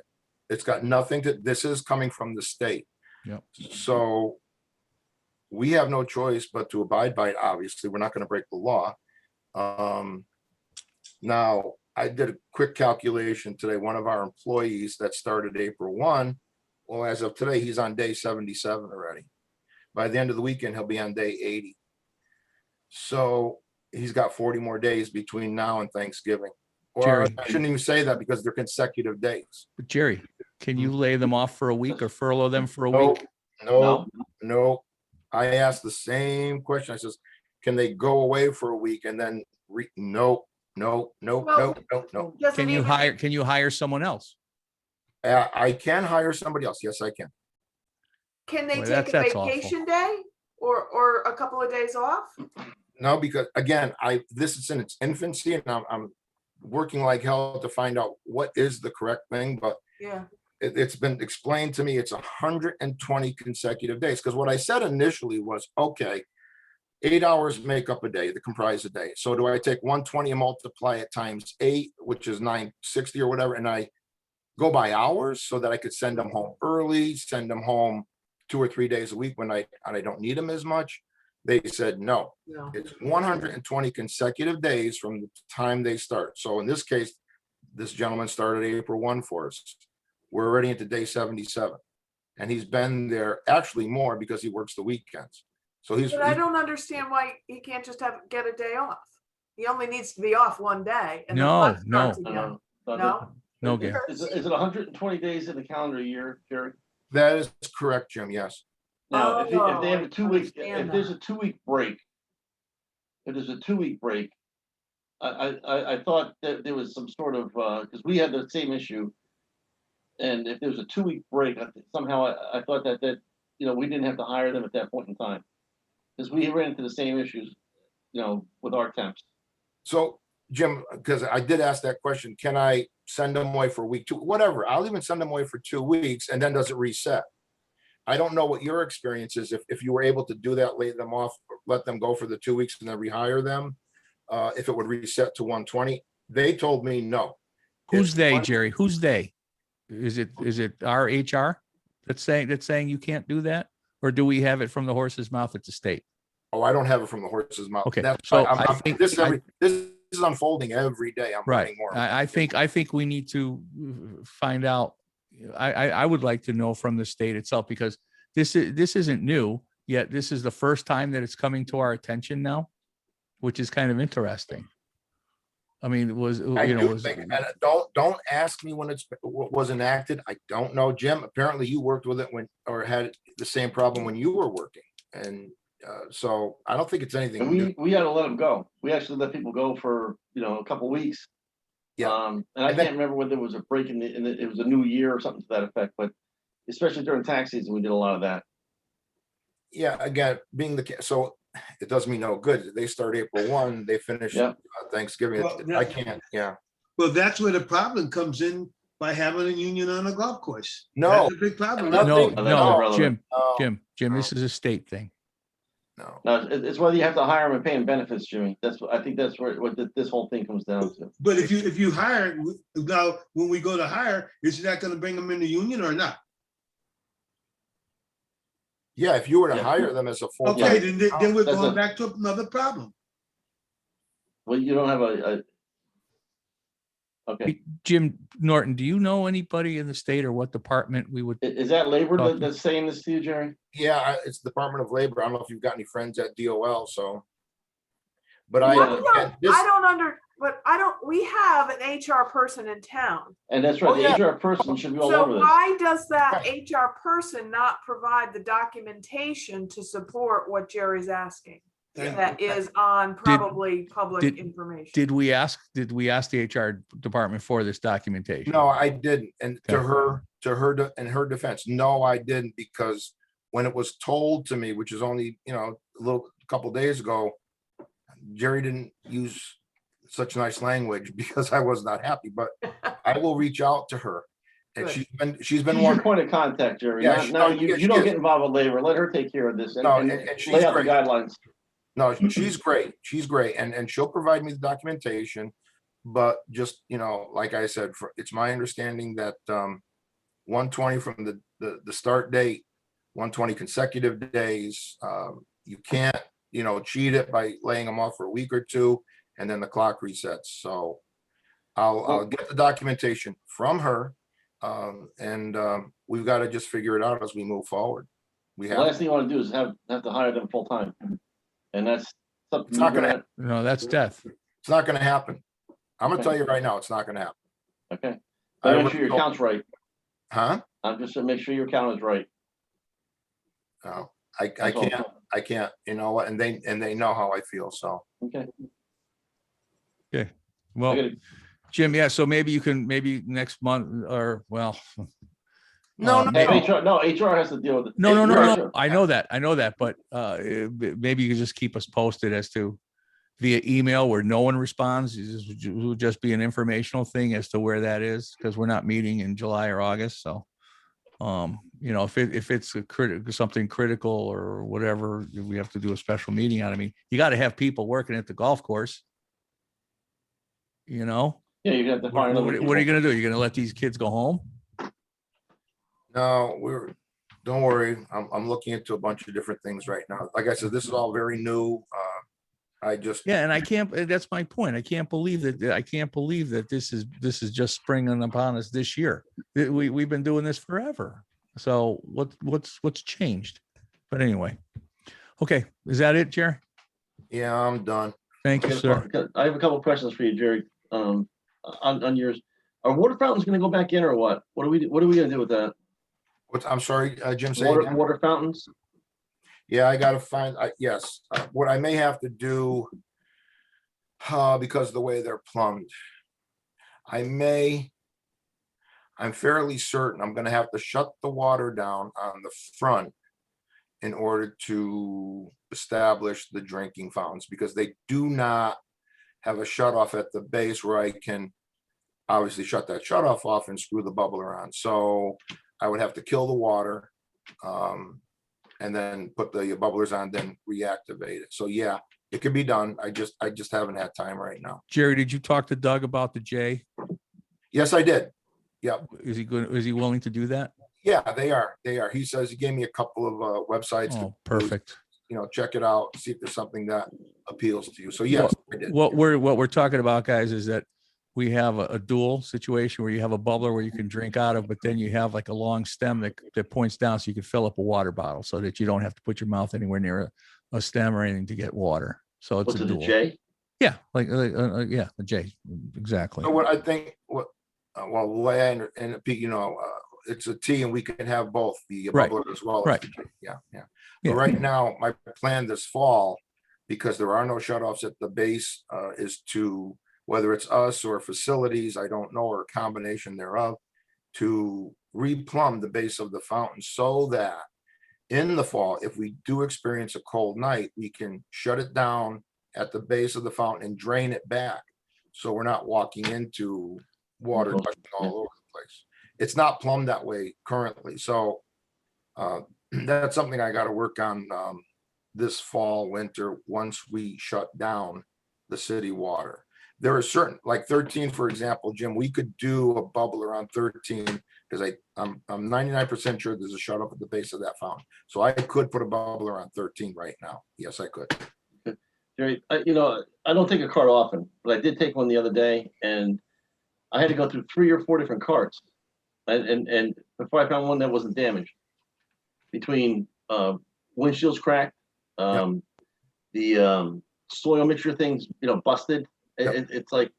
It's got nothing to, this is coming from the state. Yep. So we have no choice but to abide by it. Obviously, we're not going to break the law. Now, I did a quick calculation today. One of our employees that started April 1, well, as of today, he's on day 77 already. By the end of the weekend, he'll be on day 80. So he's got 40 more days between now and Thanksgiving. Or Jerry. I shouldn't even say that because they're consecutive days. But Jerry, can you lay them off for a week or furlough them for a No, week? no. I asked the same question. I says, can they go away for a week and then no. Well, Can you hire someone else? I can hire somebody else. Yes, I can. Can they Boy, take a that's awful. vacation day or a couple of days off? No, because again, this is in its infancy and I'm working like hell to find out what is the correct thing, but Yeah. it's been explained to me it's 120 consecutive days. Because what I said initially was, okay, 8 hours make up a day, that comprise a day. So do I take 120 and multiply it times 8, which is 960 or whatever, and I go by hours so that I could send them home early, send them home 2 or 3 days a week when I don't need them as much? They said no. No. It's 120 consecutive days from the time they start. So in this case, this gentleman started April 1 for us. We're already into day 77. And he's been there actually more because he works the weekends. So he's, But I don't understand why he can't just get a day off. He only needs to be off one day. And the No, clock no. starts again. No, No? No, Gail. Is it 120 days in the calendar year, Jerry? that is correct, Jim, yes. Now, if they Oh, have I a 2 week, understand if there's a that. 2 week break, if there's a 2 week break, I thought that there was some sort of, because we had the same issue. And if there was a 2 week break, somehow I thought that, we didn't have to hire them at that point in time. Because we ran into the same issues, with our temps. So Jim, because I did ask that question, can I send them away for week 2? Whatever, I'll even send them away for 2 weeks and then does it reset? I don't know what your experience is, if you were able to do that, lay them off, let them go for the 2 weeks and then rehire them. If it would reset to 120, they told me no. Who's It's they, one- Jerry? Who's they? Is it our HR that's saying you can't do that? Or do we have it from the horse's mouth at the state? Oh, I don't have it from the horse's mouth. Okay, That's so why I think- this is unfolding every day. I'm Right. learning more. I think we need to find out. I would like to know from the state itself, because this isn't new yet. This is the first time that it's coming to our attention now, which is kind of interesting. I mean, it was, I do think, and don't ask me when what was enacted. I don't know, Jim. Apparently you worked with it or had the same problem when you were working. And so I don't think it's anything And new. we had to let them go. We actually let people go for, a couple weeks. Yeah. And I And then- can't remember whether there was a break it was a new year or something to that effect, but especially during tax season, we did a lot of that. Yeah, again, being so it does me no good. They start April 1, they finish Yeah. Thanksgiving. Well, I can't, yeah. Well, that's where the problem comes in by having a union on a golf course. No. That's a big problem. Nothing- no, that's no, irrelevant. Jim, this is a state thing. No. Now, it's whether you have to hire them and pay them benefits, Jimmy. I think that's what this whole thing comes down to. But if you hire, now, when we go to hire, is that gonna bring them in the union or not? Yeah, if you were to Yeah. hire them as a full. Okay, then we're That's going a- back to another problem. Well, you don't have a. Okay, Jim Norton, do you know anybody in the state or what department we would? is that labor Okay. that's saying this to you, Jerry? Yeah, it's Department of Labor. I don't know if you've got any friends at DOL, so. But Well, we have an HR person in town. And that's right, Oh, yeah. the HR person should be all So over this. why does that HR person not provide the documentation to support what Jerry's asking? That is on probably public did- information. Did we ask the HR department for this documentation? No, I didn't. And Okay. in her defense, no, I didn't, because when it was told to me, which is only, couple days ago, Jerry didn't use such nice language because I was not happy, but I will reach out to her. And Good. she's been She's your one. point of contact, Jerry. Yeah, You she don't is. get involved with labor. Let her take care of this and No, and and she's lay out the great. guidelines. No, she's great. She's great. And she'll provide me the documentation. But just, like I said, it's my understanding that 120 from the start date, 120 consecutive days. You can't, cheat it by laying them off for a week or two, and then the clock resets. So I'll get the documentation from her. And we've got to just figure it out as we move forward. We The have. last thing you want to do is have to hire them full time. And that's something. It's not you're gonna No, that's death. It's not gonna happen. I'm gonna Okay. tell you right now, it's not gonna happen. Okay. I But make sure your really count's right. Huh? I'm just to make sure your count is right. No, I That's all. can't, you know what, and they know how I feel, so. Okay. I Well, gotta- Jim, yeah, so maybe next month or well. No, uh, no, may- HR, no, HR has to deal with it. No, no, no, You're no, sure. I know that, but maybe you could just keep us posted as to via email where no one responds. It will just be an informational thing as to where that is, because we're not meeting in July or August, so. If it's something critical or whatever, we have to do a special meeting on. I mean, you got to have people working at the golf course. Yeah, you have to What find. what are you gonna do? You're gonna let these kids go home? No, don't worry, I'm looking into a bunch of different things right now. Like I said, this is all very new. I just, Yeah, and I can't, that's my point. I can't believe that this is just springing upon us this year. We've been doing this forever. So what's changed? But anyway, okay, is that it, Jerry? Yeah, I'm done. Thank you, sir. I have a couple of questions for you, Jerry. On yours, are water fountains gonna go back in or what? What are we gonna do with that? I'm sorry, Jim, say Water, again? water fountains? Yeah, I gotta find, yes, what I may have to do, because of the way they're plumbed, I'm fairly certain I'm gonna have to shut the water down on the front in order to establish the drinking fountains, because they do not have a shut off at the base where I can obviously shut that shut off and screw the bubbler on. So I would have to kill the water, and then put the bubblers on, then reactivate it. So yeah, it could be done. I just haven't had time right now. Jerry, did you talk to Doug about the J? Yes, I did. Yeah, Is he good? Is he willing to do that? yeah, they are. He says, he gave me a couple of websites to, Oh, perfect. check it out, see if there's something that appeals to you. So yes, I did. What we're talking about, guys, is that we have a dual situation where you have a bubbler where you can drink out of, but then you have like a long stem that points down so you can fill up a water bottle so that you don't have to put your mouth anywhere near a stem or anything to get water. So it's What's a it, a dual. J? Yeah, yeah, the J, exactly. So what I think, well, the way and it's a T and we can have both the Right, bubbler as well. as right. the J. Yeah. Yeah. But right now, my plan this fall, because there are no shutoffs at the base, is to, whether it's us or facilities, I don't know, or a combination thereof, to replumb the base of the fountain so that in the fall, if we do experience a cold night, we can shut it down at the base of the fountain and drain it back. So we're not walking into water gushing all over the place. It's not plumbed that way currently. So that's something I got to work on this fall, winter, once we shut down the city water. There are certain, like 13, for example, Jim, we could do a bubbler on 13 because I'm 99% sure there's a shut off at the base of that fountain. So I could put a bubbler on 13 right now. Yes, I could. Jerry, I don't take a cart often, but I did take one the other day, and I had to go through 3 or 4 different carts, and before I found one that wasn't damaged. Between windshields cracked, the soil mixture things, busted. It's like,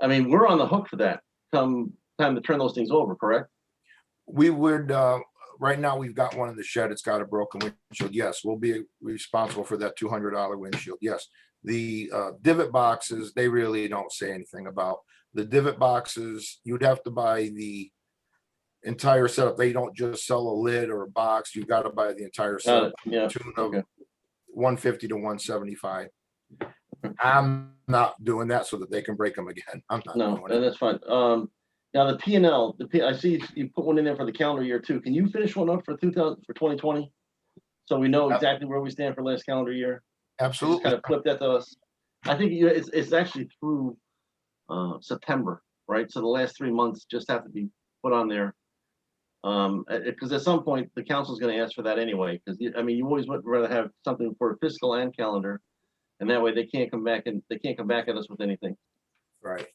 I mean, we're on the hook for that. Come time to turn those things over, correct? We would, right now, we've got one in the shed. It's got a broken windshield. Yes, we'll be responsible for that $200 windshield. Yes. The divot boxes, they really don't say anything about. The divot boxes, you'd have to buy the entire setup. They don't just sell a lid or a box. You've got to buy the entire setup. Yeah. Tune of Okay. 150 to 175. I'm not doing that so that they can break them again. I'm not No, doing it. that's fine. Now the P&L, I see you put one in there for the calendar year too. Can you finish one up for 2020? So we know exactly where we stand for last calendar year. Just Absolutely. kind of flip that to us. I think it's actually through September, right? So the last 3 months just have to be put on there. Because at some point the council's going to ask for that anyway. Because I mean, you always would rather have something for fiscal and calendar, and that way they can't come back at us with anything. Right.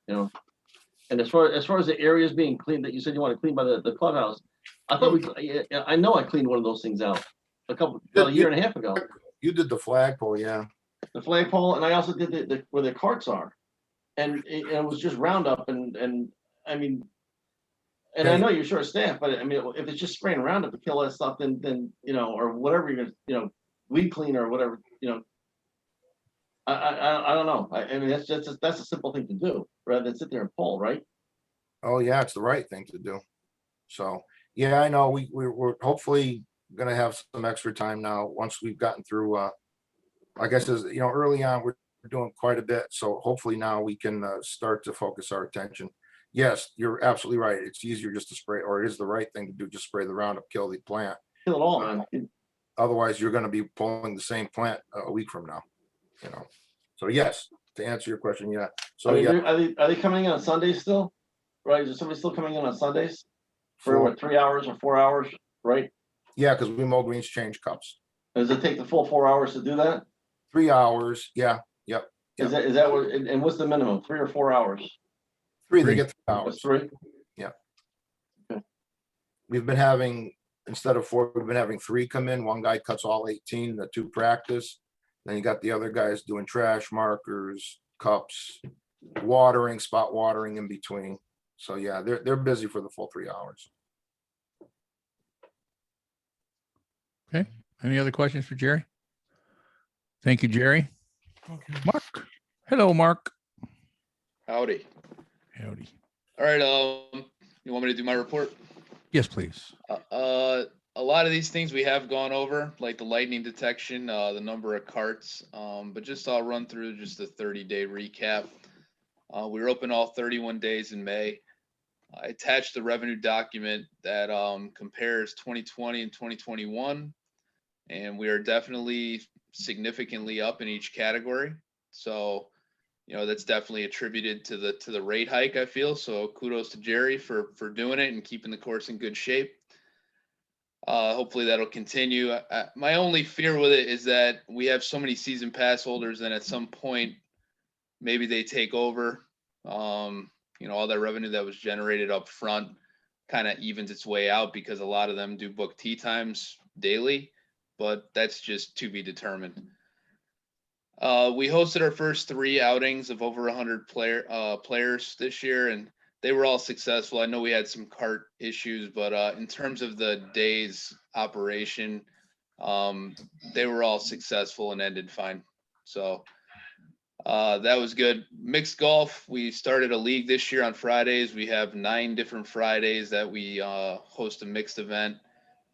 And as far as the areas being cleaned that you said you want to clean by the clubhouse, I thought I know I cleaned one of those things out about a year and a half ago. You did the flagpole, yeah. The flagpole, and I also did the where the carts are, and it was just Roundup, and I mean, and I know you're short staffed, but I mean, if it's just spraying Roundup to kill that stuff, then or whatever you're gonna, weed cleaner or whatever, I don't know. I mean, that's a simple thing to do rather than sit there and pull, right? Oh, yeah, it's the right thing to do. So, yeah, I know we're hopefully gonna have some extra time now once we've gotten through, like I says, early on, we're doing quite a bit. So hopefully now we can start to focus our attention. Yes, you're absolutely right. It's easier just to spray, or it is the right thing to do, just spray the Roundup, kill the plant. Kill it all, man. Otherwise, you're gonna be pulling the same plant a week from now, So yes, to answer your question, yeah. So I mean, yeah, are they coming in on Sundays still? Right? Is somebody still coming in on Sundays for for- what, 3 hours or 4 hours? Right? yeah, because we mow greens, change cups. Does it take the full 4 hours to do that? 3 hours, yeah, yep. Is that what? And what's the minimum? 3 or 4 hours? 3, they Three. get 3 That's hours. 3. Yeah. Okay. we've been having, instead of 4, we've been having 3 come in. One guy cuts all 18, the 2 practice. Then you got the other guys doing trash markers, cups, watering, spot watering in between. So yeah, they're busy for the full 3 hours. Okay. Any other questions for Jerry? Thank you, Jerry. Mark. Hello, Mark. Howdy. Howdy. All right, you want me to do my report? Yes, please. A lot of these things we have gone over, like the lightning detection, the number of carts, but just I'll run through just a 30-day recap. We were open all 31 days in May. I attached the revenue document that compares 2020 and 2021, and we are definitely significantly up in each category. So, you know, that's definitely attributed to the rate hike, I feel. So kudos to Jerry for doing it and keeping the course in good shape. Hopefully that'll continue. My only fear with it is that we have so many season pass holders, and at some point, maybe they take over. You know, all that revenue that was generated up front kind of evens its way out because a lot of them do book tee times daily, but that's just to be determined. We hosted our first 3 outings of over 100 players this year, and they were all successful. I know we had some cart issues, but in terms of the day's operation, they were all successful and ended fine. So that was good. Mixed golf, we started a league this year on Fridays. We have 9 different Fridays that we host a mixed event,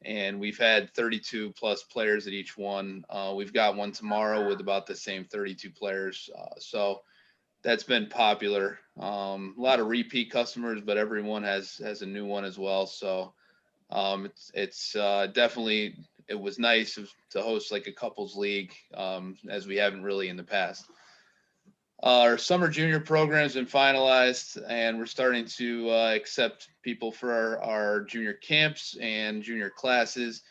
and we've had 32 plus players at each one. We've got one tomorrow with about the same 32 players. So that's been popular. A lot of repeat customers, but everyone has a new one as well. So it's definitely, it was nice to host like a couples league, as we haven't really in the past. Our summer junior program's been finalized, and we're starting to accept people for our junior camps and junior classes.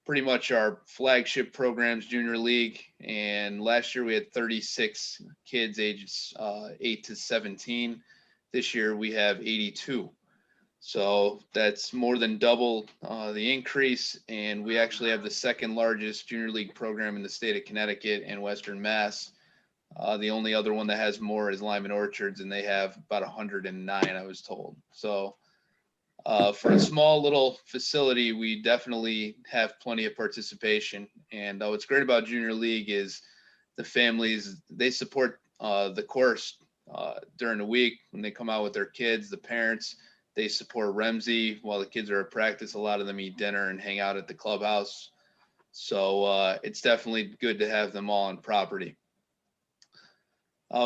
Pretty much our flagship programs, Junior League, and last year we had 36 kids ages 8 to 17. This year we have 82. So that's more than double the increase, and we actually have the 2nd largest Junior League program in the state of Connecticut and Western Mass. The only other one that has more is Lyman Orchards, and they have about 109, I was told. So for a small little facility, we definitely have plenty of participation. And what's great about Junior League is the families, they support the course during the week when they come out with their kids. The parents, they support Remsey while the kids are at practice. A lot of them eat dinner and hang out at the clubhouse. So it's definitely good to have them all on property.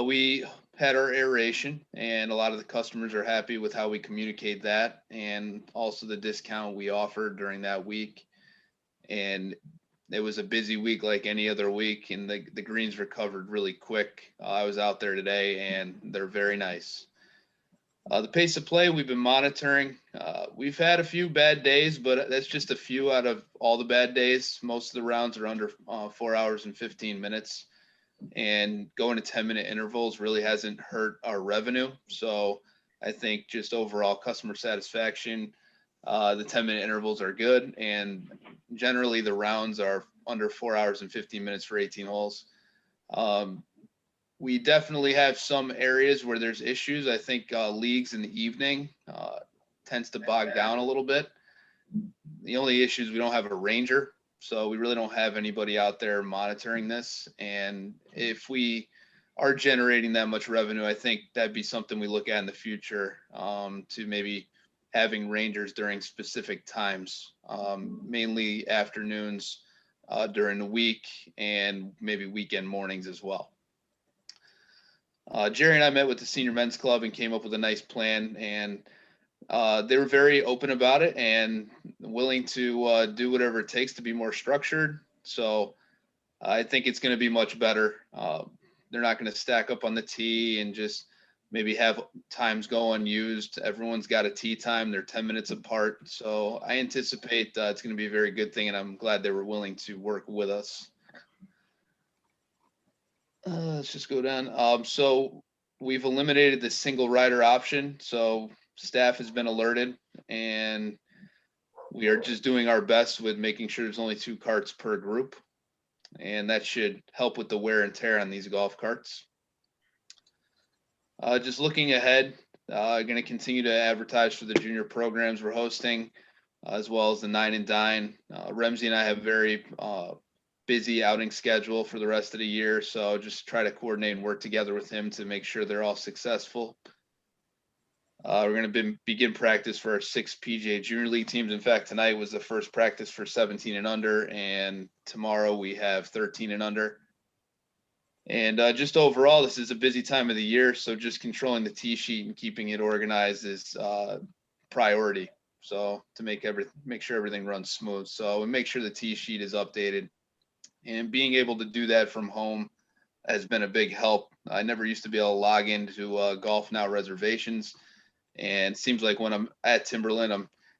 We had our aeration, and a lot of the customers are happy with how we communicate that, and also the discount we offered during that week. And it was a busy week like any other week, and the greens recovered really quick. I was out there today, and they're very nice. The pace of play we've been monitoring. We've had a few bad days, but that's just a few out of all the bad days. Most of the rounds are under 4 hours and 15 minutes. And going to 10-minute intervals really hasn't hurt our revenue. So I think just overall customer satisfaction, the 10-minute intervals are good. And generally the rounds are under 4 hours and 15 minutes for 18 holes. We definitely have some areas where there's issues. I think leagues in the evening tends to bog down a little bit. The only issue is we don't have a ranger. So we really don't have anybody out there monitoring this. And if we are generating that much revenue, I think that'd be something we look at in the future, to maybe having rangers during specific times, mainly afternoons during the week, and maybe weekend mornings as well. Jerry and I met with the Senior Men's Club and came up with a nice plan, and they were very open about it and willing to do whatever it takes to be more structured. So I think it's going to be much better. They're not going to stack up on the tee and just maybe have times go unused. Everyone's got a tee time. They're 10 minutes apart. So I anticipate it's going to be a very good thing, and I'm glad they were willing to work with us. Let's just go down. So we've eliminated the single rider option. So staff has been alerted, and we are just doing our best with making sure there's only 2 carts per group. And that should help with the wear and tear on these golf carts. Just looking ahead, going to continue to advertise for the junior programs we're hosting, as well as the 9 and Dine. Remzi and I have very busy outing schedule for the rest of the year, so just try to coordinate and work together with him to make sure they're all successful. We're going to begin practice for our 6 PGA Junior League teams. In fact, tonight was the first practice for 17 and under, and tomorrow we have 13 and under. And just overall, this is a busy time of the year, so just controlling the tee sheet and keeping it organized is priority. So to make sure everything runs smooth. So we make sure the tee sheet is updated, and being able to do that from home has been a big help. I never used to be able to log into Golf Now reservations, and it seems like when I'm at Timberland,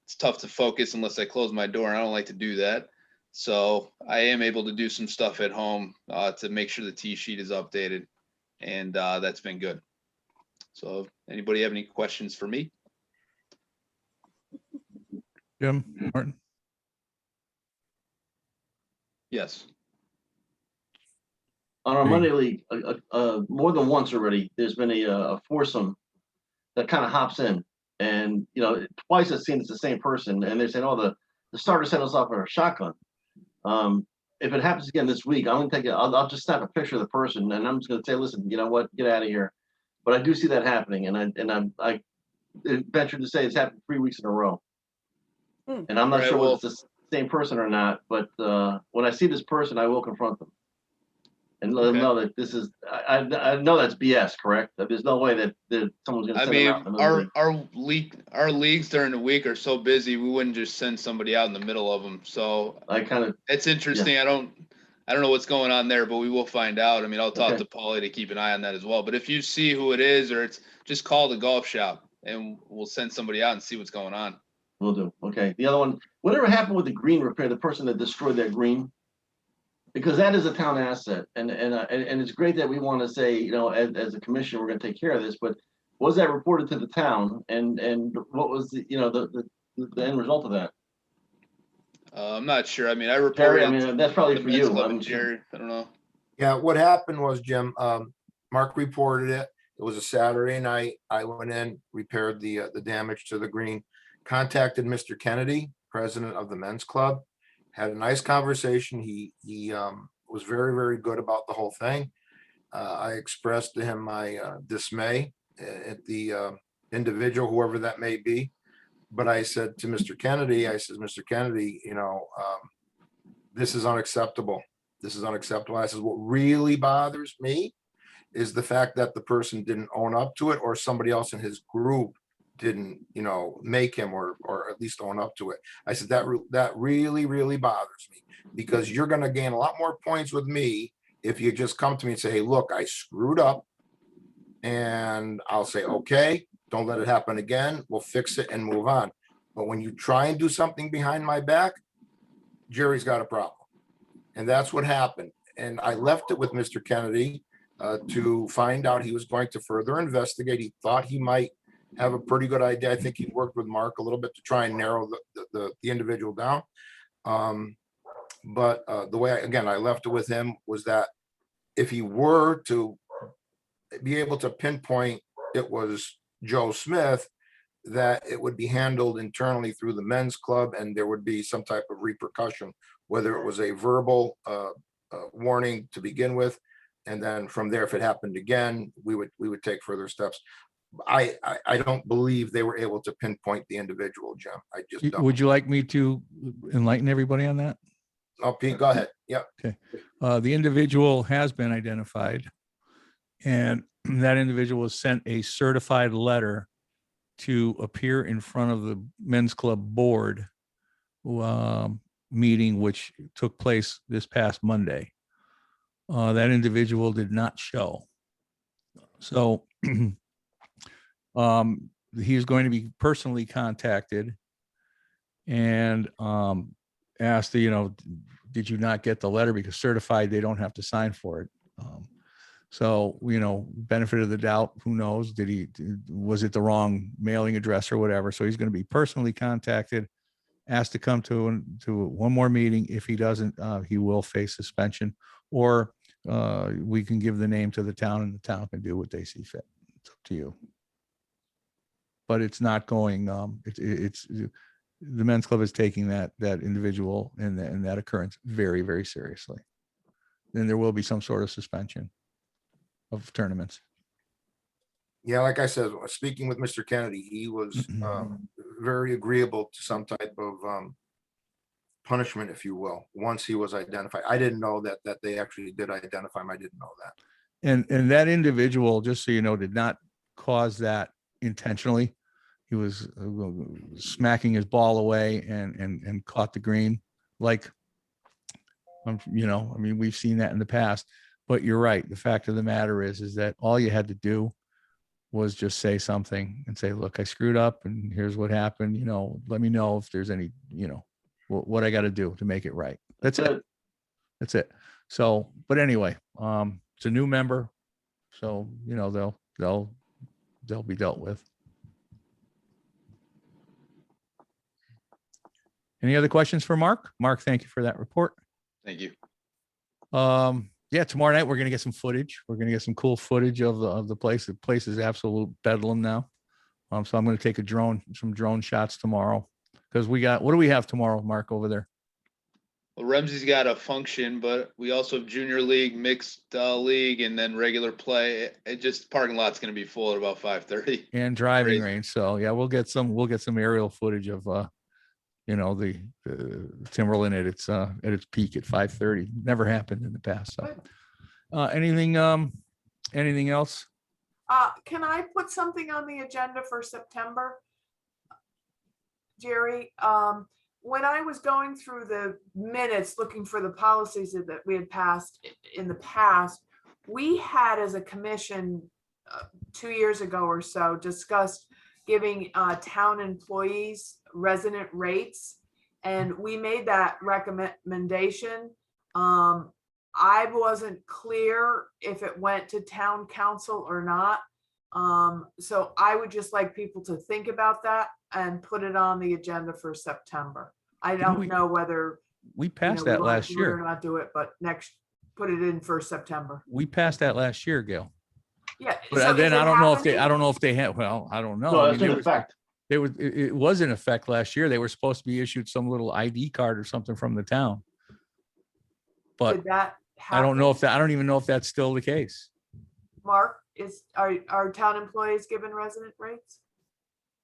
it's tough to focus unless I close my door. And I don't like to do that. So I am able to do some stuff at home to make sure the tee sheet is updated, and that's been good. So anybody have any questions for me? Jim, Martin? Yes. On our Hey. Monday League, more than once already, there's been a foursome that kind of hops in, and twice I've seen it's the same person, and they're saying, "Oh, the starter set us off with a shotgun." If it happens again this week, I'm gonna take it. I'll just snap a picture of the person, and I'm just gonna say, "Listen, you know what? Get out of here." But I do see that happening, and I venture to say it's happened 3 weeks in a row, and I'm not Right, sure well- whether it's the same person or not. But when I see this person, I will confront them and let them Okay. know that this is. I know that's BS, correct? That there's no way that someone's gonna I send them mean, out in the middle of the our leagues during the week are so busy, we wouldn't just send somebody out in the middle of them. So I kind of it's interesting. I don't know what's going on there, but we will find out. I mean, I'll talk Okay. to Paulie to keep an eye on that as well. But if you see who it is, or it's just call the golf shop and we'll send somebody out and see what's going on. will do. Okay. The other one, whatever happened with the green repair, the person that destroyed that green, because that is a town asset, and it's great that we want to say, as a commission, we're going to take care of this. But was that reported to the town, and what was the end result of that? I'm not sure. I mean, I reported Jerry, I it mean, to that's probably the for men's you. club I'm and Jerry. I don't know. Yeah, what happened was, Jim, Mark reported it. It was a Saturday night. I went in, repaired the damage to the green, contacted Mr. Kennedy, president of the men's club, had a nice conversation. He was very, very good about the whole thing. I expressed to him my dismay at the individual, whoever that may be. But I said to Mr. Kennedy, Mr. Kennedy, this is unacceptable. This is unacceptable. I says, what really bothers me is the fact that the person didn't own up to it, or somebody else in his group didn't, make him or at least own up to it. I said, that really, really bothers me, because you're going to gain a lot more points with me if you just come to me and say, hey, look, I screwed up. And I'll say, okay, don't let it happen again. We'll fix it and move on. But when you try and do something behind my back, Jerry's got a problem. And that's what happened. And I left it with Mr. Kennedy to find out. He was going to further investigate. He thought he might have a pretty good idea. I think he worked with Mark a little bit to try and narrow the individual down. But the way, I left it with him was that if he were to be able to pinpoint it was Joe Smith, that it would be handled internally through the men's club, and there would be some type of repercussion, whether it was a verbal warning to begin with, and then from there, if it happened again, we would take further steps. I don't believe they were able to pinpoint the individual, Jim. I just don't. Would you like me to enlighten everybody on that? Oh, Pete, go ahead. Yeah. The individual has been identified, and that individual was sent a certified letter to appear in front of the men's club board meeting, which took place this past Monday. That individual did not show. So he's going to be personally contacted and asked, did you not get the letter? Because certified, they don't have to sign for it. So, benefit of the doubt, who knows? Was it the wrong mailing address or whatever? So he's going to be personally contacted, asked to come to one more meeting. If he doesn't, he will face suspension, or we can give the name to the town and the town can do what they see fit. It's up to you. But it's not going, it's the men's club is taking that individual and that occurrence very, very seriously. Then there will be some sort of suspension of tournaments. Yeah, like I said, speaking with Mr. Kennedy, he was very agreeable to some type of punishment, if you will, once he was identified. I didn't know that they actually did identify him. I didn't know that. And that individual, just so you know, did not cause that intentionally. He was smacking his ball away and caught the green. Like, we've seen that in the past. But you're right. The fact of the matter is that all you had to do was just say something and say, look, I screwed up and here's what happened. Let me know if there's any, what I got to do to make it right. That's it. That's it. So, but anyway, it's a new member. So, they'll be dealt with. Any other questions for Mark? Mark, thank you for that report. Thank you. Yeah, tomorrow night we're gonna get some footage. We're gonna get some cool footage of the place. The place is absolute bedlam now. So I'm gonna take some drone shots tomorrow because what do we have tomorrow, Mark, over there? Well, Ramsey's got a function, but we also have junior league, mixed league, and then regular play. It just parking lot's gonna be full at about 5:30. And driving Crazy. range. So yeah, we'll get some aerial footage of the Timberland at its peak at 5:30. Never happened in the past. So anything else? Can I put something on the agenda for September? Jerry, when I was going through the minutes, looking for the policies that we had passed in the past, we had as a commission 2 years ago or so discussed giving town employees resident rates. And we made that recommendation. I wasn't clear if it went to town council or not. So I would just like people to think about that and put it on the agenda for September. I don't know whether We passed we that wanna last do it or year. not do it, but put it in for September. We passed that last year, Gail. Yeah. But so then is it I don't know if happening? they had, well, I don't know. No, I that's mean, in effect. it was in effect last year. They were supposed to be issued some little ID card or something from the town. But Did that I don't know happen? I don't even know if that's still the case. Mark, are town employees given resident rates?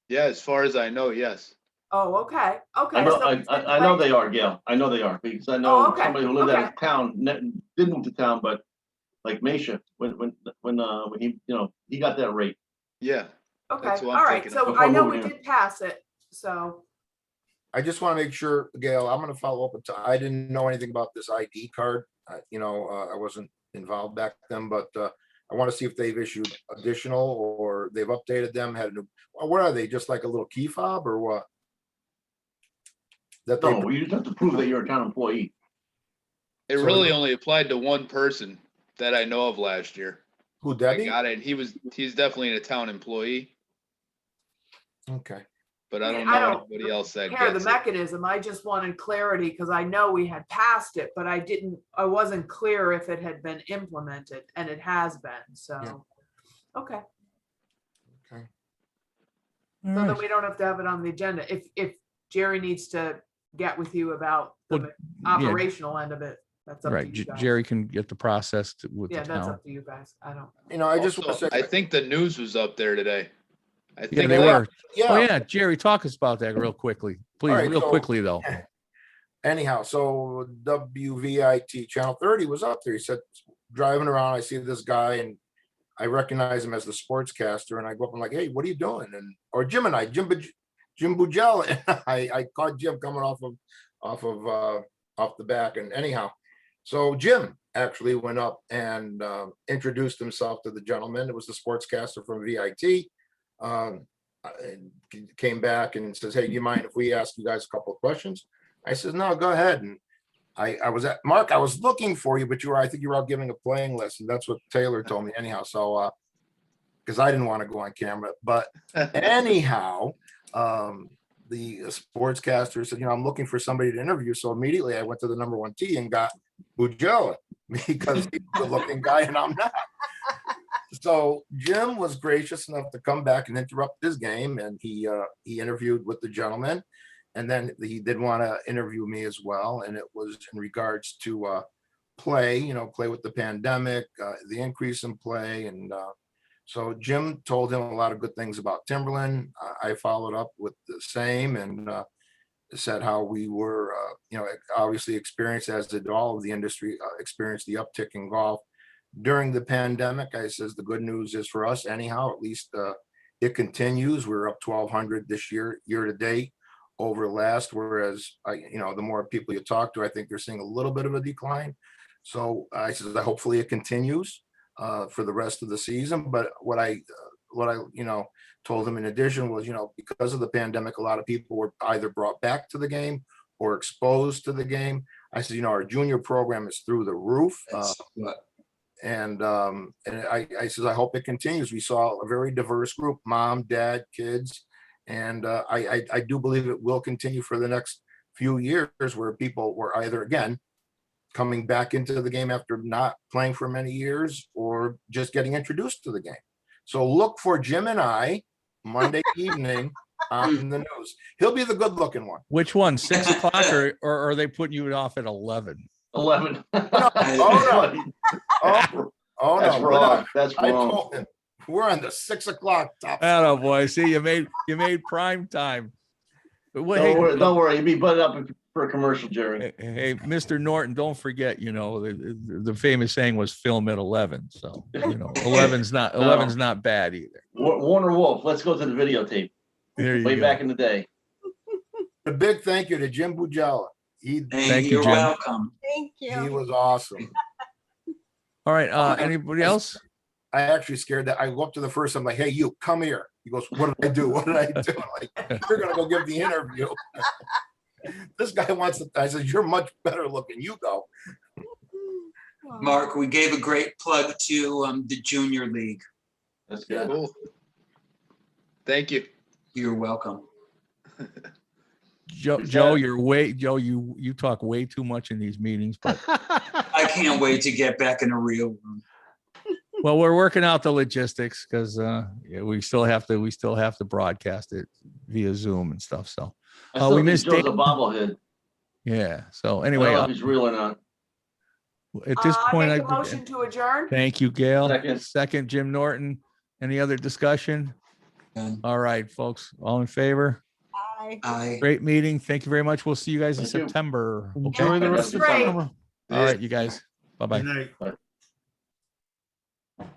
Yeah, as far as I know, yes. Oh, okay, okay. I know, so it's in I know place. they are, Gail. I know they are, because I Oh, know okay, somebody who lived out okay. of town, didn't move to town, but like Meisha, when he, he got that rate. Yeah. Okay, That's what all I'm right, thinking so before I know moving we in. did pass it, so, I just want to make sure, Gail, I'm going to follow up with, I didn't know anything about this ID card. I wasn't involved back then, but I want to see if they've issued additional or they've updated them, had a new, what are they, just like a little key fob or what? That they, No, you just have to prove that you're a town employee. It So- really only applied to one person that I know of last year. who, I Debbie? got it. He's definitely a town employee, Okay. but I Yeah, don't I know don't anybody else that care the gets it. mechanism, I just wanted clarity, because I know we had passed it, but I wasn't clear if it had been implemented, and it has been, so. Okay, All so then right. we don't have to have it on the agenda, if Jerry needs to get with you about Well, the yeah, operational end of it, that's up to right. you guys. Jerry can get the process with Yeah, the that's town. up to you guys, I don't. I just want Also, to say. I think the news was up there today. I Yeah, think they Yeah. were. Oh Yeah, yeah, Jerry, talk us about that real quickly, please, right, real so- quickly though. anyhow, so WVIT Channel 30 was up there. He said, driving around, I see this guy and I recognize him as the sportscaster. And I go up and like, hey, what are you doing? Or Jim and I, Jim Bujel. And I caught Jim coming off the back. And anyhow, so Jim actually went up and introduced himself to the gentleman. It was the sportscaster from VIT. And came back and says, hey, do you mind if we ask you guys a couple of questions? I said, no, go ahead. And I was at, Mark, I was looking for you, but I think you were out giving a playing lesson. That's what Taylor told me anyhow. So, because I didn't want to go on camera, but anyhow, the sportscaster said, I'm looking for somebody to interview. So immediately I went to the number 1 tee and got Bujela because he's a looking guy and I'm not. So Jim was gracious enough to come back and interrupt his game, and he interviewed with the gentleman, and then he did want to interview me as well, and it was in regards to play, play with the pandemic, the increase in play, and so Jim told him a lot of good things about Timberland. I followed up with the same and said how we were, obviously experienced, as did all of the industry, experienced the uptick in golf during the pandemic. I says the good news is for us anyhow, at least it continues. We're up 1,200 this year to date over last, whereas the more people you talk to, I think they're seeing a little bit of a decline. So I said that hopefully it continues for the rest of the season. But what I told him in addition was, because of the pandemic, a lot of people were either brought back to the game or exposed to the game. I said, our junior program is through the roof. And I said, I hope it continues. We saw a very diverse group, mom, dad, kids. And I do believe it will continue for the next few years, where people were either, again, coming back into the game after not playing for many years or just getting introduced to the game. So look for Jim and I Monday evening on the news. He'll be the good looking one. Which one? 6 o'clock or are they putting you off at 11? 11. Oh no, That's we're wrong. not. That's I wrong. told him we're on the 6 o'clock top. Oh boy, see, you made prime time. But wait, Don't worry. You'll be butted up for a commercial, Jerry. hey, Mr. Norton, don't forget, the famous saying was film at 11. So, 11's not bad either. Warner Wolf, let's go to the videotape. There you Way go. back in the day. A big thank you to Jim Bujala. Thank you, You're Jim. welcome. Thank He you. was awesome. All right. Anybody else? I actually scared that. I go up to the first, I'm like, hey, you come here. He goes, what did I do? What did I do? I'm like, you're gonna go give the interview. This guy wants to, I said, you're much better looking. You go. Mark, we gave a great plug to the junior league. That's good. Cool. Thank you. You're welcome. Joe, you talk way too much in these meetings, but I can't wait to get back in a real room. well, we're working out the logistics because we still have to broadcast it via Zoom and stuff. So I still we think missed Joe's a Dave. bobblehead. Yeah. So I anyway, don't know if he's real or not. at this point, Make a motion to adjourn. thank you, Gail. Second. Second, Jim Norton. Any other discussion? Done. All right, folks, all in favor? Bye. I Great meeting. Thank you very much. We'll see you guys in Thank you. September. Okay. Enjoy the rest of the Great. summer. All right, you guys. Bye-bye. Good night.